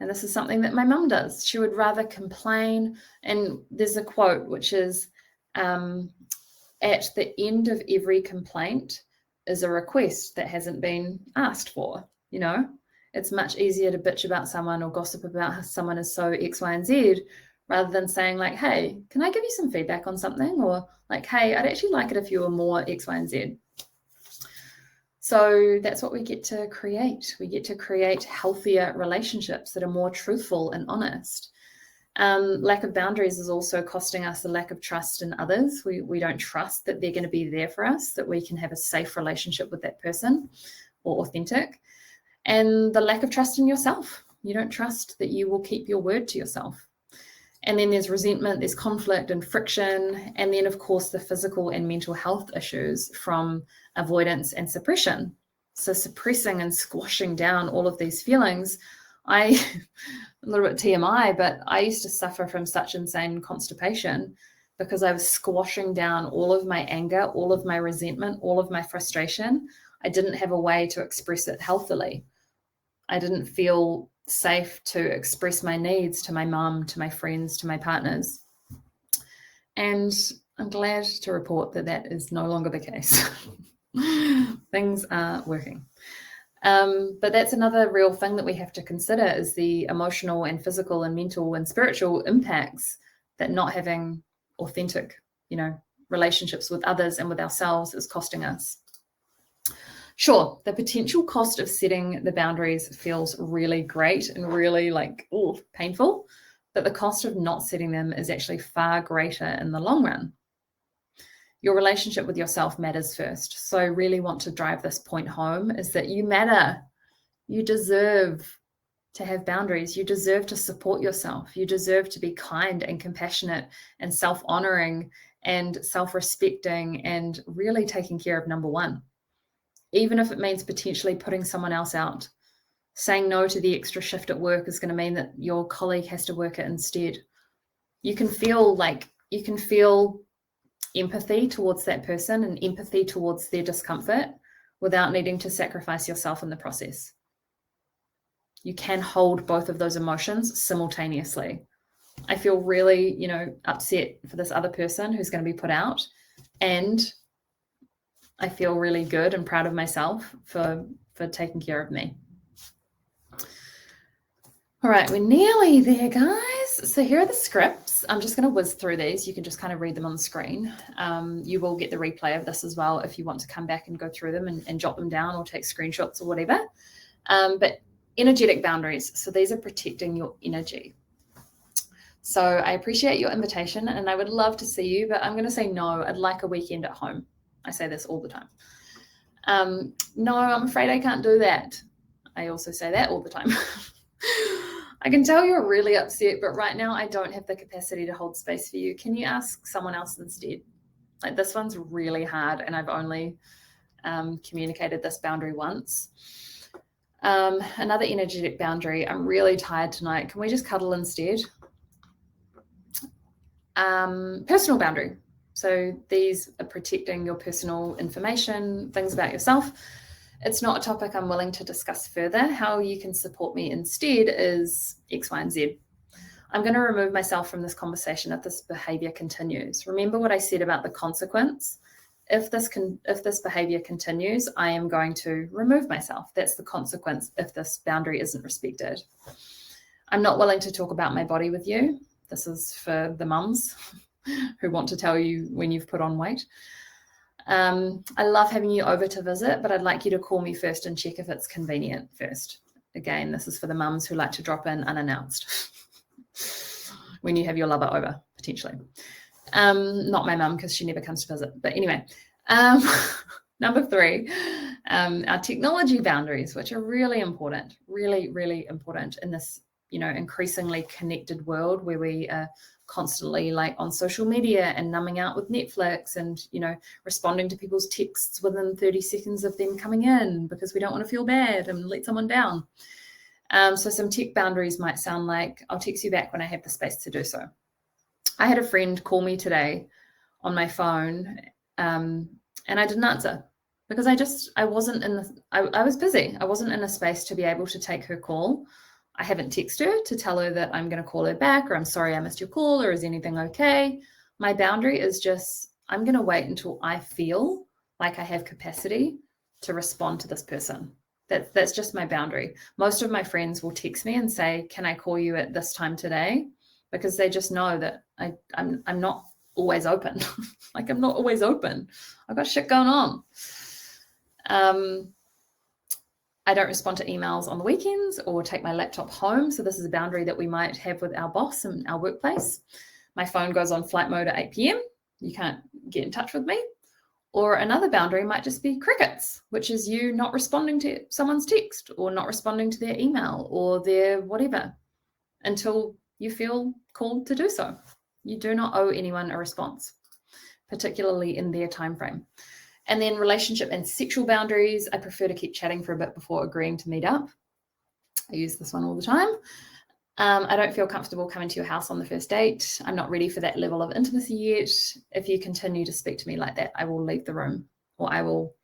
And this is something that my mum does. She would rather complain. And there's a quote, which is, at the end of every complaint is a request that hasn't been asked for. You know, it's much easier to bitch about someone or gossip about how someone is so X, Y, and Z, rather than saying like, hey, can I give you some feedback on something? Or like, hey, I'd actually like it if you were more X, Y, and Z. So that's what we get to create. We get to create healthier relationships that are more truthful and honest. Lack of boundaries is also costing us a lack of trust in others. We don't trust that they're going to be there for us, that we can have a safe relationship with that person, or authentic. And the lack of trust in yourself. You don't trust that you will keep your word to yourself. And then there's resentment, there's conflict and friction. And then, of course, the physical and mental health issues from avoidance and suppression. So suppressing and squashing down all of these feelings. A little bit TMI, but I used to suffer from such insane constipation because I was squashing down all of my anger, all of my resentment, all of my frustration. I didn't have a way to express it healthily. I didn't feel safe to express my needs to my mum, to my friends, to my partners. And I'm glad to report that that is no longer the case. Things are working. But that's another real thing that we have to consider is the emotional and physical and mental and spiritual impacts that not having authentic, relationships with others and with ourselves is costing us. Sure, the potential cost of setting the boundaries feels really great and really painful, but the cost of not setting them is actually far greater in the long run. Your relationship with yourself matters first. So I really want to drive this point home is that you matter. You deserve to have boundaries. You deserve to support yourself. You deserve to be kind and compassionate and self-honoring and self-respecting and really taking care of number one. Even if it means potentially putting someone else out. Saying no to the extra shift at work is going to mean that your colleague has to work it instead. You can feel empathy towards that person and empathy towards their discomfort without needing to sacrifice yourself in the process. You can hold both of those emotions simultaneously. I feel really, upset for this other person who's going to be put out, and I feel really good and proud of myself for taking care of me. All right, we're nearly there, guys. So here are the scripts. I'm just going to whiz through these. You can just kind of read them on the screen. You will get the replay of this as well if you want to come back and go through them and jot them down or take screenshots or whatever. But energetic boundaries. So these are protecting your energy. So I appreciate your invitation and I would love to see you, but I'm going to say no. I'd like a weekend at home. I say this all the time. No, I'm afraid I can't do that. I also say that all the time. I can tell you're really upset, but right now I don't have the capacity to hold space for you. Can you ask someone else instead? Like, this one's really hard and I've only communicated this boundary once. Another energetic boundary. I'm really tired tonight. Can we just cuddle instead? Personal boundary. So these are protecting your personal information, things about yourself. It's not a topic I'm willing to discuss further. How you can support me instead is X, Y, and Z. I'm going to remove myself from this conversation if this behavior continues. Remember what I said about the consequence. If this behavior continues, I am going to remove myself. That's the consequence if this boundary isn't respected. I'm not willing to talk about my body with you. This is for the mums who want to tell you when you've put on weight. I love having you over to visit, but I'd like you to call me first and check if it's convenient first. Again, this is for the mums who like to drop in unannounced when you have your lover over, potentially. Not my mum, because she never comes to visit. But anyway, number 3, our technology boundaries, which are really important, really, really important in this, increasingly connected world where we are constantly on social media and numbing out with Netflix and, responding to people's texts within 30 seconds of them coming in because we don't want to feel bad and let someone down. So some tech boundaries might sound like, I'll text you back when I have the space to do so. I had a friend call me today on my phone and I didn't answer because I wasn't I was busy. I wasn't in a space to be able to take her call. I haven't texted her to tell her that I'm going to call her back or I'm sorry I missed your call or is anything okay. My boundary is just I'm going to wait until I feel like I have capacity to respond to this person. That's just my boundary. Most of my friends will text me and say, can I call you at this time today? Because they just know that I'm not always open. I'm not always open. I've got shit going on. I don't respond to emails on the weekends or take my laptop home. So this is a boundary that we might have with our boss in our workplace. My phone goes on flight mode at 8 p.m. You can't get in touch with me. Or another boundary might just be crickets, which is you not responding to someone's text or not responding to their email or their whatever until you feel called to do so. You do not owe anyone a response, particularly in their time frame. And then relationship and sexual boundaries. I prefer to keep chatting for a bit before agreeing to meet up. I use this one all the time. I don't feel comfortable coming to your house on the first date. I'm not ready for that level of intimacy yet. If you continue to speak to me like that, I will leave the room, or I will,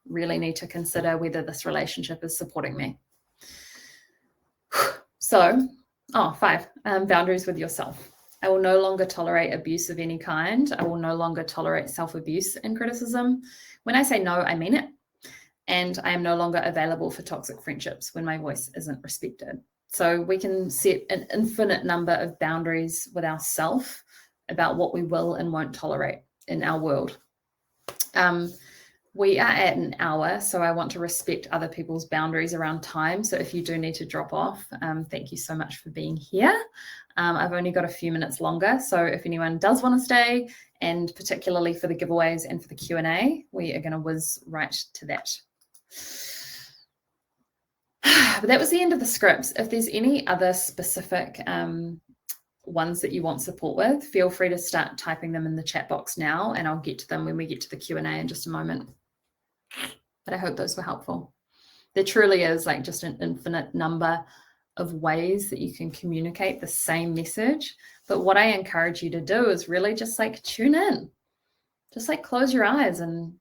really need to consider whether this relationship is supporting me. So, 5, boundaries with yourself. I will no longer tolerate abuse of any kind. I will no longer tolerate self-abuse and criticism. When I say no, I mean it. And I am no longer available for toxic friendships when my voice isn't respected. So we can set an infinite number of boundaries with ourselves about what we will and won't tolerate in our world. We are at an hour, so I want to respect other people's boundaries around time. So if you do need to drop off, thank you so much for being here. I've only got a few minutes longer, so if anyone does want to stay, and particularly for the giveaways and for the Q&A, we are going to whiz right to that. But that was the end of the scripts. If there's any other specific ones that you want support with, feel free to start typing them in the chat box now, and I'll get to them when we get to the Q&A in just a moment. But I hope those were helpful. There truly is like just an infinite number of ways that you can communicate the same message. But what I encourage you to do is really just like tune in, just like close your eyes and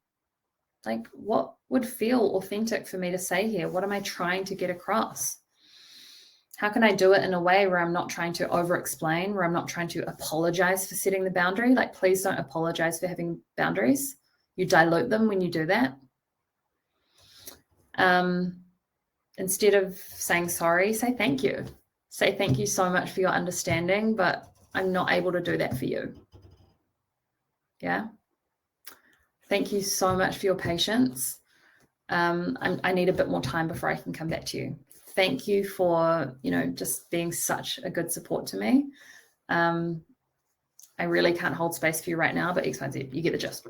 like, what would feel authentic for me to say here? What am I trying to get across? How can I do it in a way where I'm not trying to over-explain, where I'm not trying to apologize for setting the boundary? Like, please don't apologize for having boundaries. You dilute them when you do that. Instead of saying sorry, say thank you. Say thank you so much for your understanding, but I'm not able to do that for you. Yeah. Thank you so much for your patience. I need a bit more time before I can come back to you. Thank you for, just being such a good support to me. I really can't hold space for you right now, but X, Y, Z, you get the gist.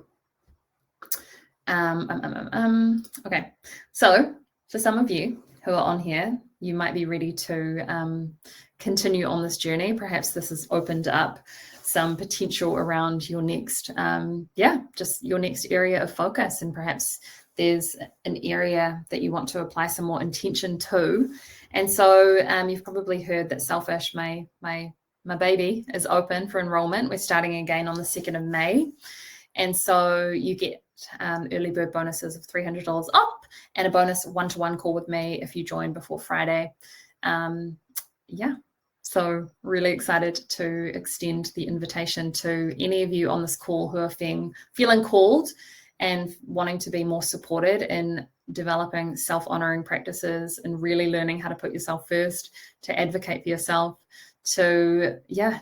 Okay. So for some of you who are on here, you might be ready to continue on this journey. Perhaps this has opened up some potential around your next, just your next area of focus. And perhaps there's an area that you want to apply some more intention to. And so you've probably heard that Selfish, my baby, is open for enrollment. We're starting again on the 2nd of May. And so you get early bird bonuses of $300 off and a bonus one-to-one call with me if you join before Friday. So really excited to extend the invitation to any of you on this call who are feeling called and wanting to be more supported in developing self-honoring practices and really learning how to put yourself first, to advocate for yourself, to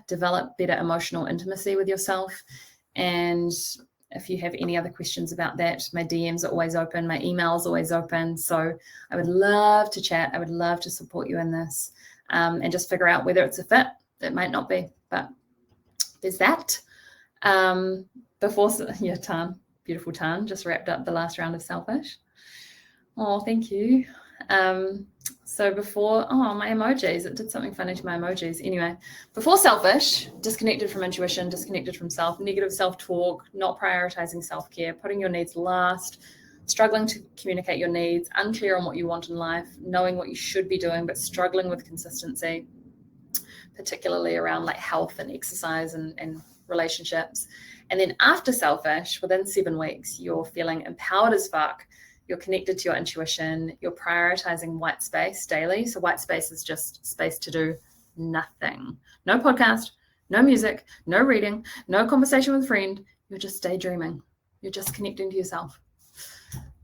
develop better emotional intimacy with yourself. And if you have any other questions about that, my DMs are always open, my email is always open. So I would love to chat. I would love to support you in this. And just figure out whether it's a fit. It might not be, but there's that. Tan, beautiful Tan, just wrapped up the last round of Selfish. Oh, thank you. So before, my emojis, it did something funny to my emojis. Anyway, before Selfish, disconnected from intuition, disconnected from self, negative self-talk, not prioritizing self-care, putting your needs last, struggling to communicate your needs, unclear on what you want in life, knowing what you should be doing, but struggling with consistency, particularly around like health and exercise and relationships. And then after Selfish, within 7 weeks, you're feeling empowered as fuck. You're connected to your intuition. You're prioritizing white space daily. So white space is just space to do nothing. No podcast, no music, no reading, no conversation with a friend. You're just daydreaming. You're just connecting to yourself.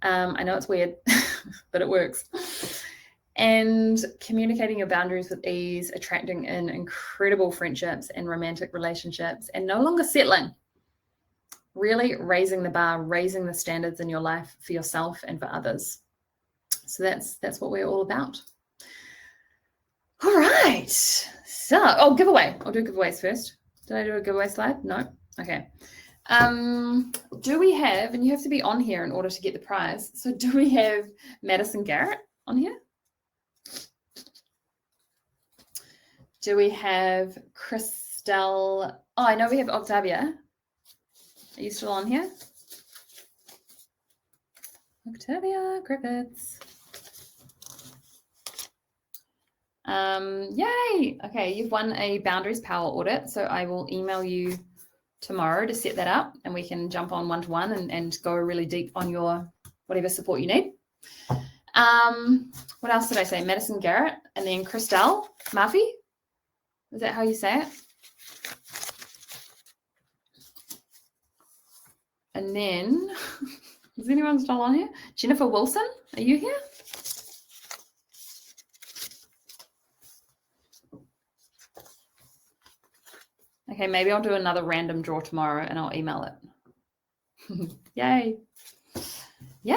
I know it's weird, but it works. And communicating your boundaries with ease, attracting in incredible friendships and romantic relationships, and no longer settling. Really raising the bar, raising the standards in your life for yourself and for others. So that's what we're all about. All right. So, giveaway. I'll do giveaways first. Did I do a giveaway slide? No. Okay. Do we have, and you have to be on here in order to get the prize. So do we have Madison Garrett on here? Do we have Chris Christelle. Oh, I know we have Octavia. Are you still on here? Octavia Griffiths. Yay. Okay, you've won a Boundaries Power audit. So I will email you tomorrow to set that up, and we can jump on one-to-one and go really deep on your whatever support you need. What else did I say? Madison Garrett, and then Christelle Murphy. Is that how you say it? And then, is anyone still on here? Jennifer Wilson, are you here? Okay, maybe I'll do another random draw tomorrow and I'll email it. Yay. Yay.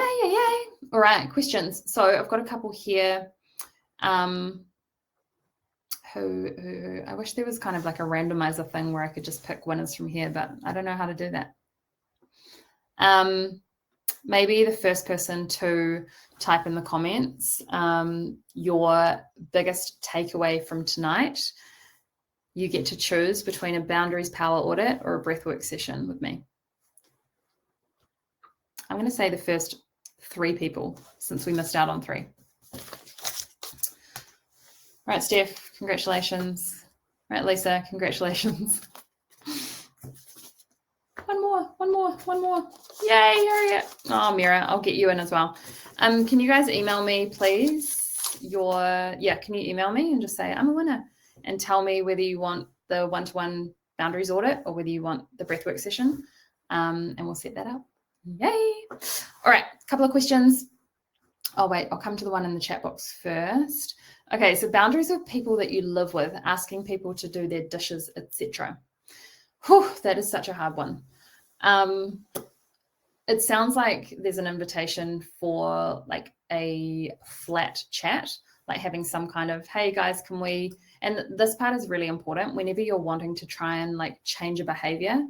All right, questions. So I've got a couple here. Who I wish there was kind of like a randomizer thing where I could just pick winners from here, but I don't know how to do that. Maybe the first person to type in the comments your biggest takeaway from tonight. You get to choose between a Boundaries Power audit or a breathwork session with me. I'm going to say the first 3 people since we missed out on 3. All right, Steph, congratulations. All right, Lisa, congratulations. One more. Yay, hurry up. Oh, Mira, I'll get you in as well. Can you guys email me, please? Can you email me and just say, I'm a winner, and tell me whether you want the one-to-one boundaries audit or whether you want the breathwork session, and we'll set that up. Yay. All right, a couple of questions. Oh, wait, I'll come to the one in the chat box first. Okay, so boundaries with people that you live with, asking people to do their dishes, etc. Whew, that is such a hard one. It sounds like there's an invitation for like a flat chat, like having some kind of, hey guys, can we, and this part is really important. Whenever you're wanting to try and like change a behavior,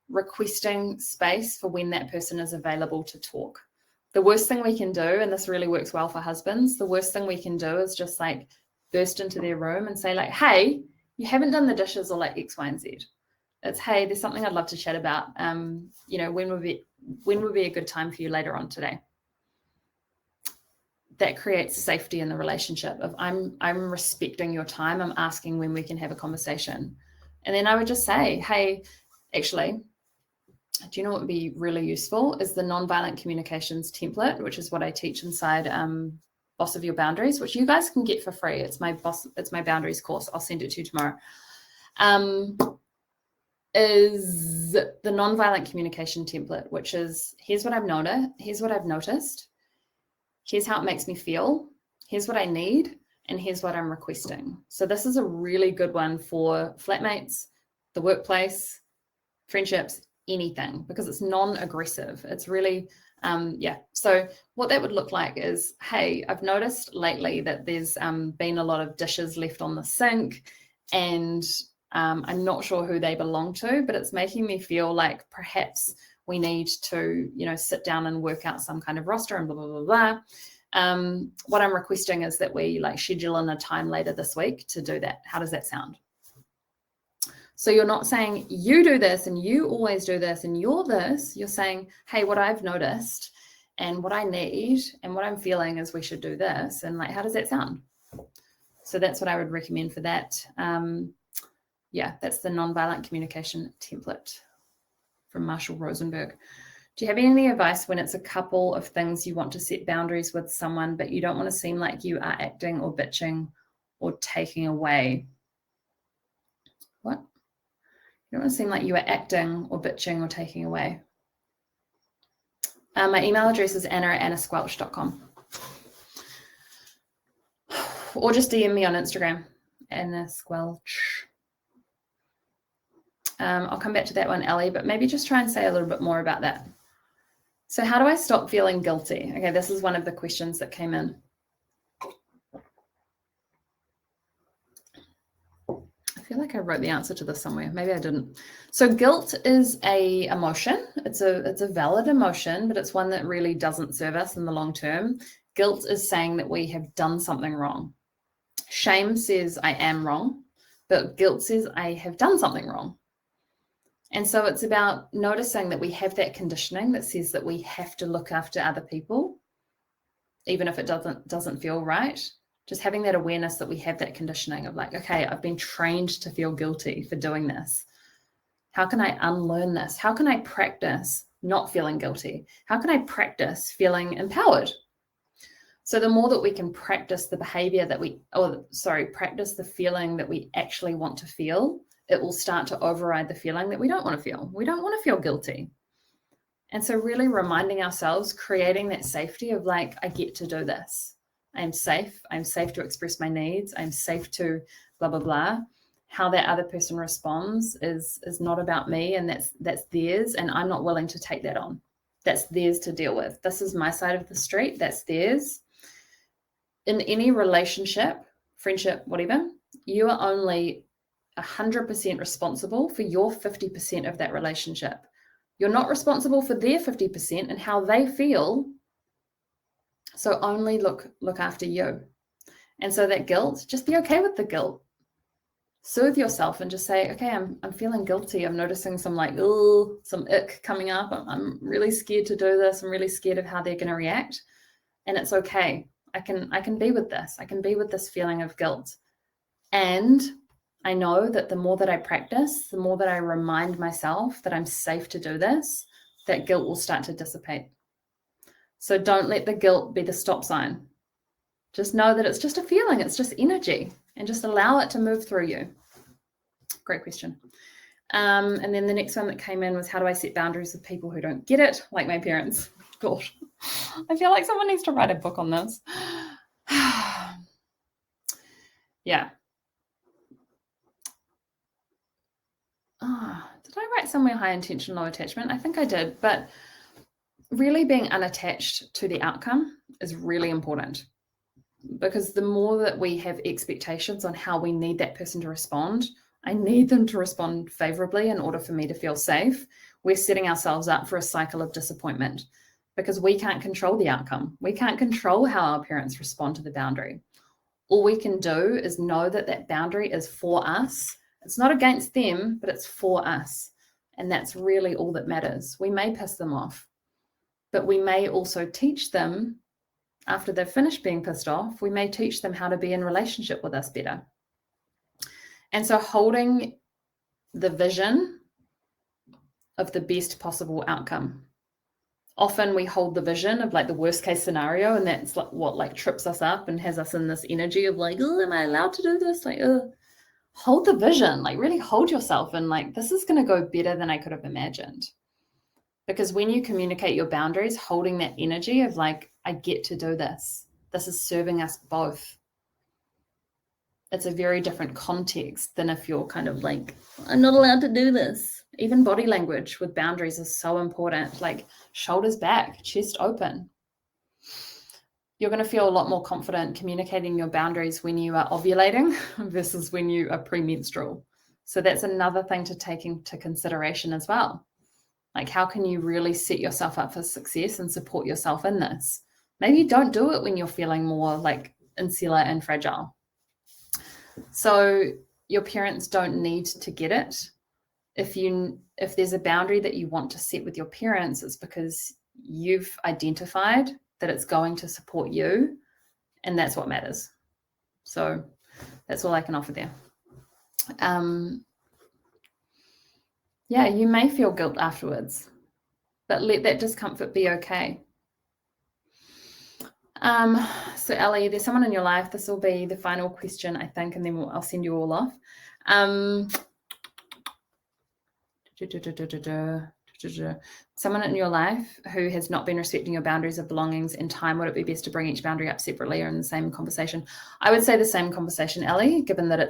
requesting space for when that person is available to talk. The worst thing we can do, and this really works well for husbands, the worst thing we can do is just like burst into their room and say like, hey, you haven't done the dishes, or like X, Y, and Z. It's, hey, there's something I'd love to chat about. When would be a good time for you later on today? That creates safety in the relationship of I'm respecting your time. I'm asking when we can have a conversation. And then I would just say, hey, actually, do you know what would be really useful is the nonviolent communications template, which is what I teach inside Boss of Your Boundaries, which you guys can get for free. It's my boundaries course. I'll send it to you tomorrow. Is the nonviolent communication template, which is here's what I've noticed, here's how it makes me feel, here's what I need, and here's what I'm requesting. So this is a really good one for flatmates, the workplace, friendships, anything, because it's non-aggressive. It's really so what that would look like is, hey, I've noticed lately that there's been a lot of dishes left on the sink, and I'm not sure who they belong to, but it's making me feel like perhaps we need to, sit down and work out some kind of roster and blah, blah, blah, blah. What I'm requesting is that we like schedule in a time later this week to do that. How does that sound? So you're not saying you do this and you always do this and you're this. You're saying, hey, what I've noticed and what I need and what I'm feeling is we should do this. And like, how does that sound? So that's what I would recommend for that. That's the nonviolent communication template from Marshall Rosenberg. Do you have any advice when it's a couple of things you want to set boundaries with someone, but you don't want to seem like you are acting or bitching or taking away? What? You don't want to seem like you are acting or bitching or taking away. My email address is anna@annasquelch.com. Or just DM me on Instagram, Anna Squelch. I'll come back to that one, Ellie, but maybe just try and say a little bit more about that. So how do I stop feeling guilty? Okay, this is one of the questions that came in. I feel like I wrote the answer to this somewhere. Maybe I didn't. So guilt is a emotion. It's a valid emotion, but it's one that really doesn't serve us in the long term. Guilt is saying that we have done something wrong. Shame says I am wrong. but guilt says I have done something wrong. And so it's about noticing that we have that conditioning that says that we have to look after other people, even if it doesn't feel right. Just having that awareness that we have that conditioning of like, okay, I've been trained to feel guilty for doing this. How can I unlearn this? How can I practice not feeling guilty? How can I practice feeling empowered? So the more that we can practice the behavior that practice the feeling that we actually want to feel, it will start to override the feeling that we don't want to feel. We don't want to feel guilty. And so really reminding ourselves, creating that safety of like, I get to do this. I'm safe. I'm safe to express my needs. I'm safe to blah, blah, blah. How that other person responds is not about me, and that's theirs. And I'm not willing to take that on. That's theirs to deal with. This is my side of the street. That's theirs. In any relationship, friendship, whatever, you are only 100% responsible for your 50% of that relationship. You're not responsible for their 50% and how they feel. So only look after you. And so that guilt, just be okay with the guilt. Soothe yourself and just say, okay, I'm feeling guilty. I'm noticing some some ick coming up. I'm really scared to do this. I'm really scared of how they're going to react. And it's okay. I can be with this. I can be with this feeling of guilt. And I know that the more that I practice, the more that I remind myself that I'm safe to do this, that guilt will start to dissipate. So don't let the guilt be the stop sign. Just know that it's just a feeling. It's just energy, and just allow it to move through you. Great question. And then the next one that came in was, how do I set boundaries with people who don't get it, like my parents? Gosh, I feel like someone needs to write a book on this. Yeah. Did I write somewhere high intention, low attachment? I think I did, but really being unattached to the outcome is really important, because the more that we have expectations on how we need that person to respond, I need them to respond favorably in order for me to feel safe, we're setting ourselves up for a cycle of disappointment, because we can't control the outcome. We can't control how our parents respond to the boundary. All we can do is know that that boundary is for us. It's not against them, but it's for us. And that's really all that matters. We may piss them off, but we may also teach them, after they've finished being pissed off, we may teach them how to be in relationship with us better. And so holding the vision of the best possible outcome. Often we hold the vision of like the worst case scenario, and that's like what like trips us up and has us in this energy of like, oh, am I allowed to do this? Like, hold the vision, like really hold yourself and like, this is going to go better than I could have imagined. Because when you communicate your boundaries, holding that energy of like, I get to do this. This is serving us both. It's a very different context than if you're kind of like, I'm not allowed to do this. Even body language with boundaries is so important, like shoulders back, chest open. You're going to feel a lot more confident communicating your boundaries when you are ovulating versus when you are premenstrual. So that's another thing to take into consideration as well. Like, how can you really set yourself up for success and support yourself in this? Maybe don't do it when you're feeling more like insular and fragile. So your parents don't need to get it. If there's a boundary that you want to set with your parents, it's because you've identified that it's going to support you, and that's what matters. So that's all I can offer there. Yeah, you may feel guilt afterwards, but let that discomfort be okay. So Ellie, there's someone in your life, this will be the final question, I think, and then I'll send you all off. Someone in your life who has not been respecting your boundaries of belongings and time, would it be best to bring each boundary up separately or in the same conversation? I would say the same conversation, Ellie, given that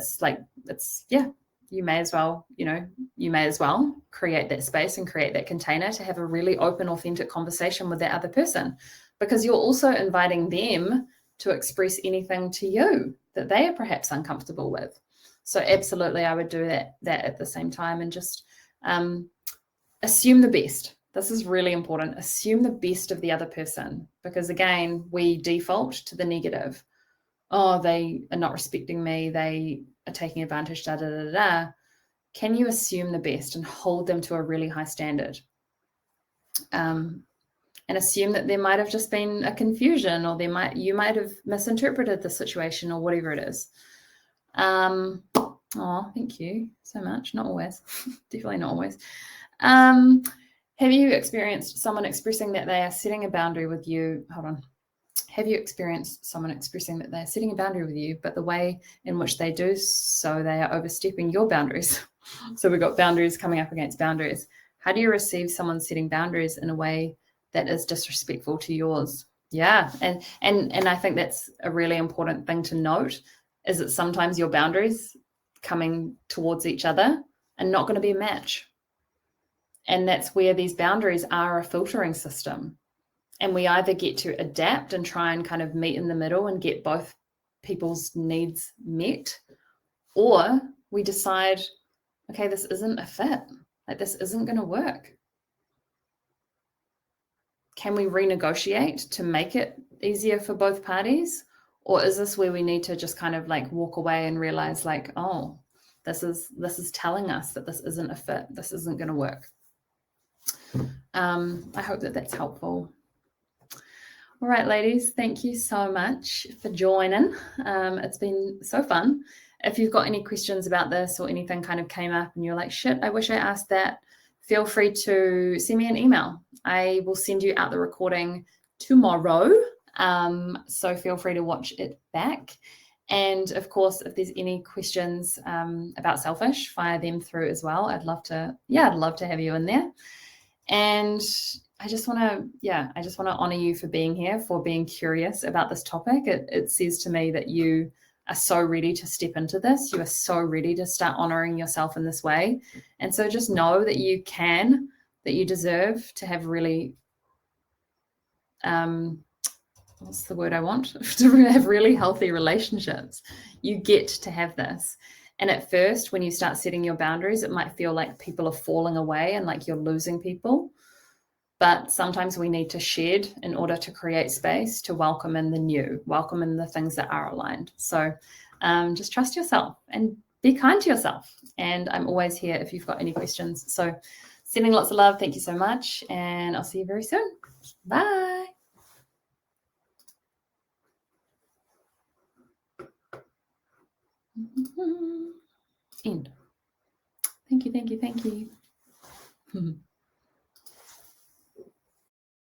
you may as well create that space and create that container to have a really open, authentic conversation with that other person, because you're also inviting them to express anything to you that they are perhaps uncomfortable with. So absolutely, I would do that at the same time, and just assume the best. This is really important. Assume the best of the other person, because again, we default to the negative. Oh, they are not respecting me. They are taking advantage, da, da, da, da, can you assume the best and hold them to a really high standard? And assume that there might have just been a confusion, or you might have misinterpreted the situation, or whatever it is. Oh, thank you so much. Not always. Definitely not always. Have you experienced someone expressing that they are setting a boundary with you? Hold on. Have you experienced someone expressing that they're setting a boundary with you, but the way in which they do so, they are overstepping your boundaries? So we've got boundaries coming up against boundaries. How do you receive someone setting boundaries in a way that is disrespectful to yours? Yeah. And I think that's a really important thing to note, is that sometimes your boundaries coming towards each other are not going to be a match. And that's where these boundaries are a filtering system. And we either get to adapt and try and kind of meet in the middle and get both people's needs met, or we decide, okay, this isn't a fit. Like, this isn't going to work. Can we renegotiate to make it easier for both parties? Or is this where we need to just kind of like walk away and realize, like, oh, this is telling us that this isn't a fit. This isn't going to work. I hope that that's helpful. All right, ladies, thank you so much for joining. It's been so fun. If you've got any questions about this, or anything kind of came up and you're like, shit, I wish I asked that, feel free to send me an email. I will send you out the recording tomorrow. So feel free to watch it back. And of course, if there's any questions about Selfish, fire them through as well. I'd love to have you in there. And I just want to honor you for being here, for being curious about this topic. It says to me that you are so ready to step into this. You are so ready to start honoring yourself in this way. And so just know that you deserve to have really, what's the word I want? To have really healthy relationships. You get to have this. And at first, when you start setting your boundaries, it might feel like people are falling away and like you're losing people. But sometimes we need to shed in order to create space to welcome in the new, welcome in the things that are aligned. So just trust yourself and be kind to yourself. And I'm always here if you've got any questions. So sending lots of love. Thank you so much. And I'll see you very soon. Bye. End. Thank you.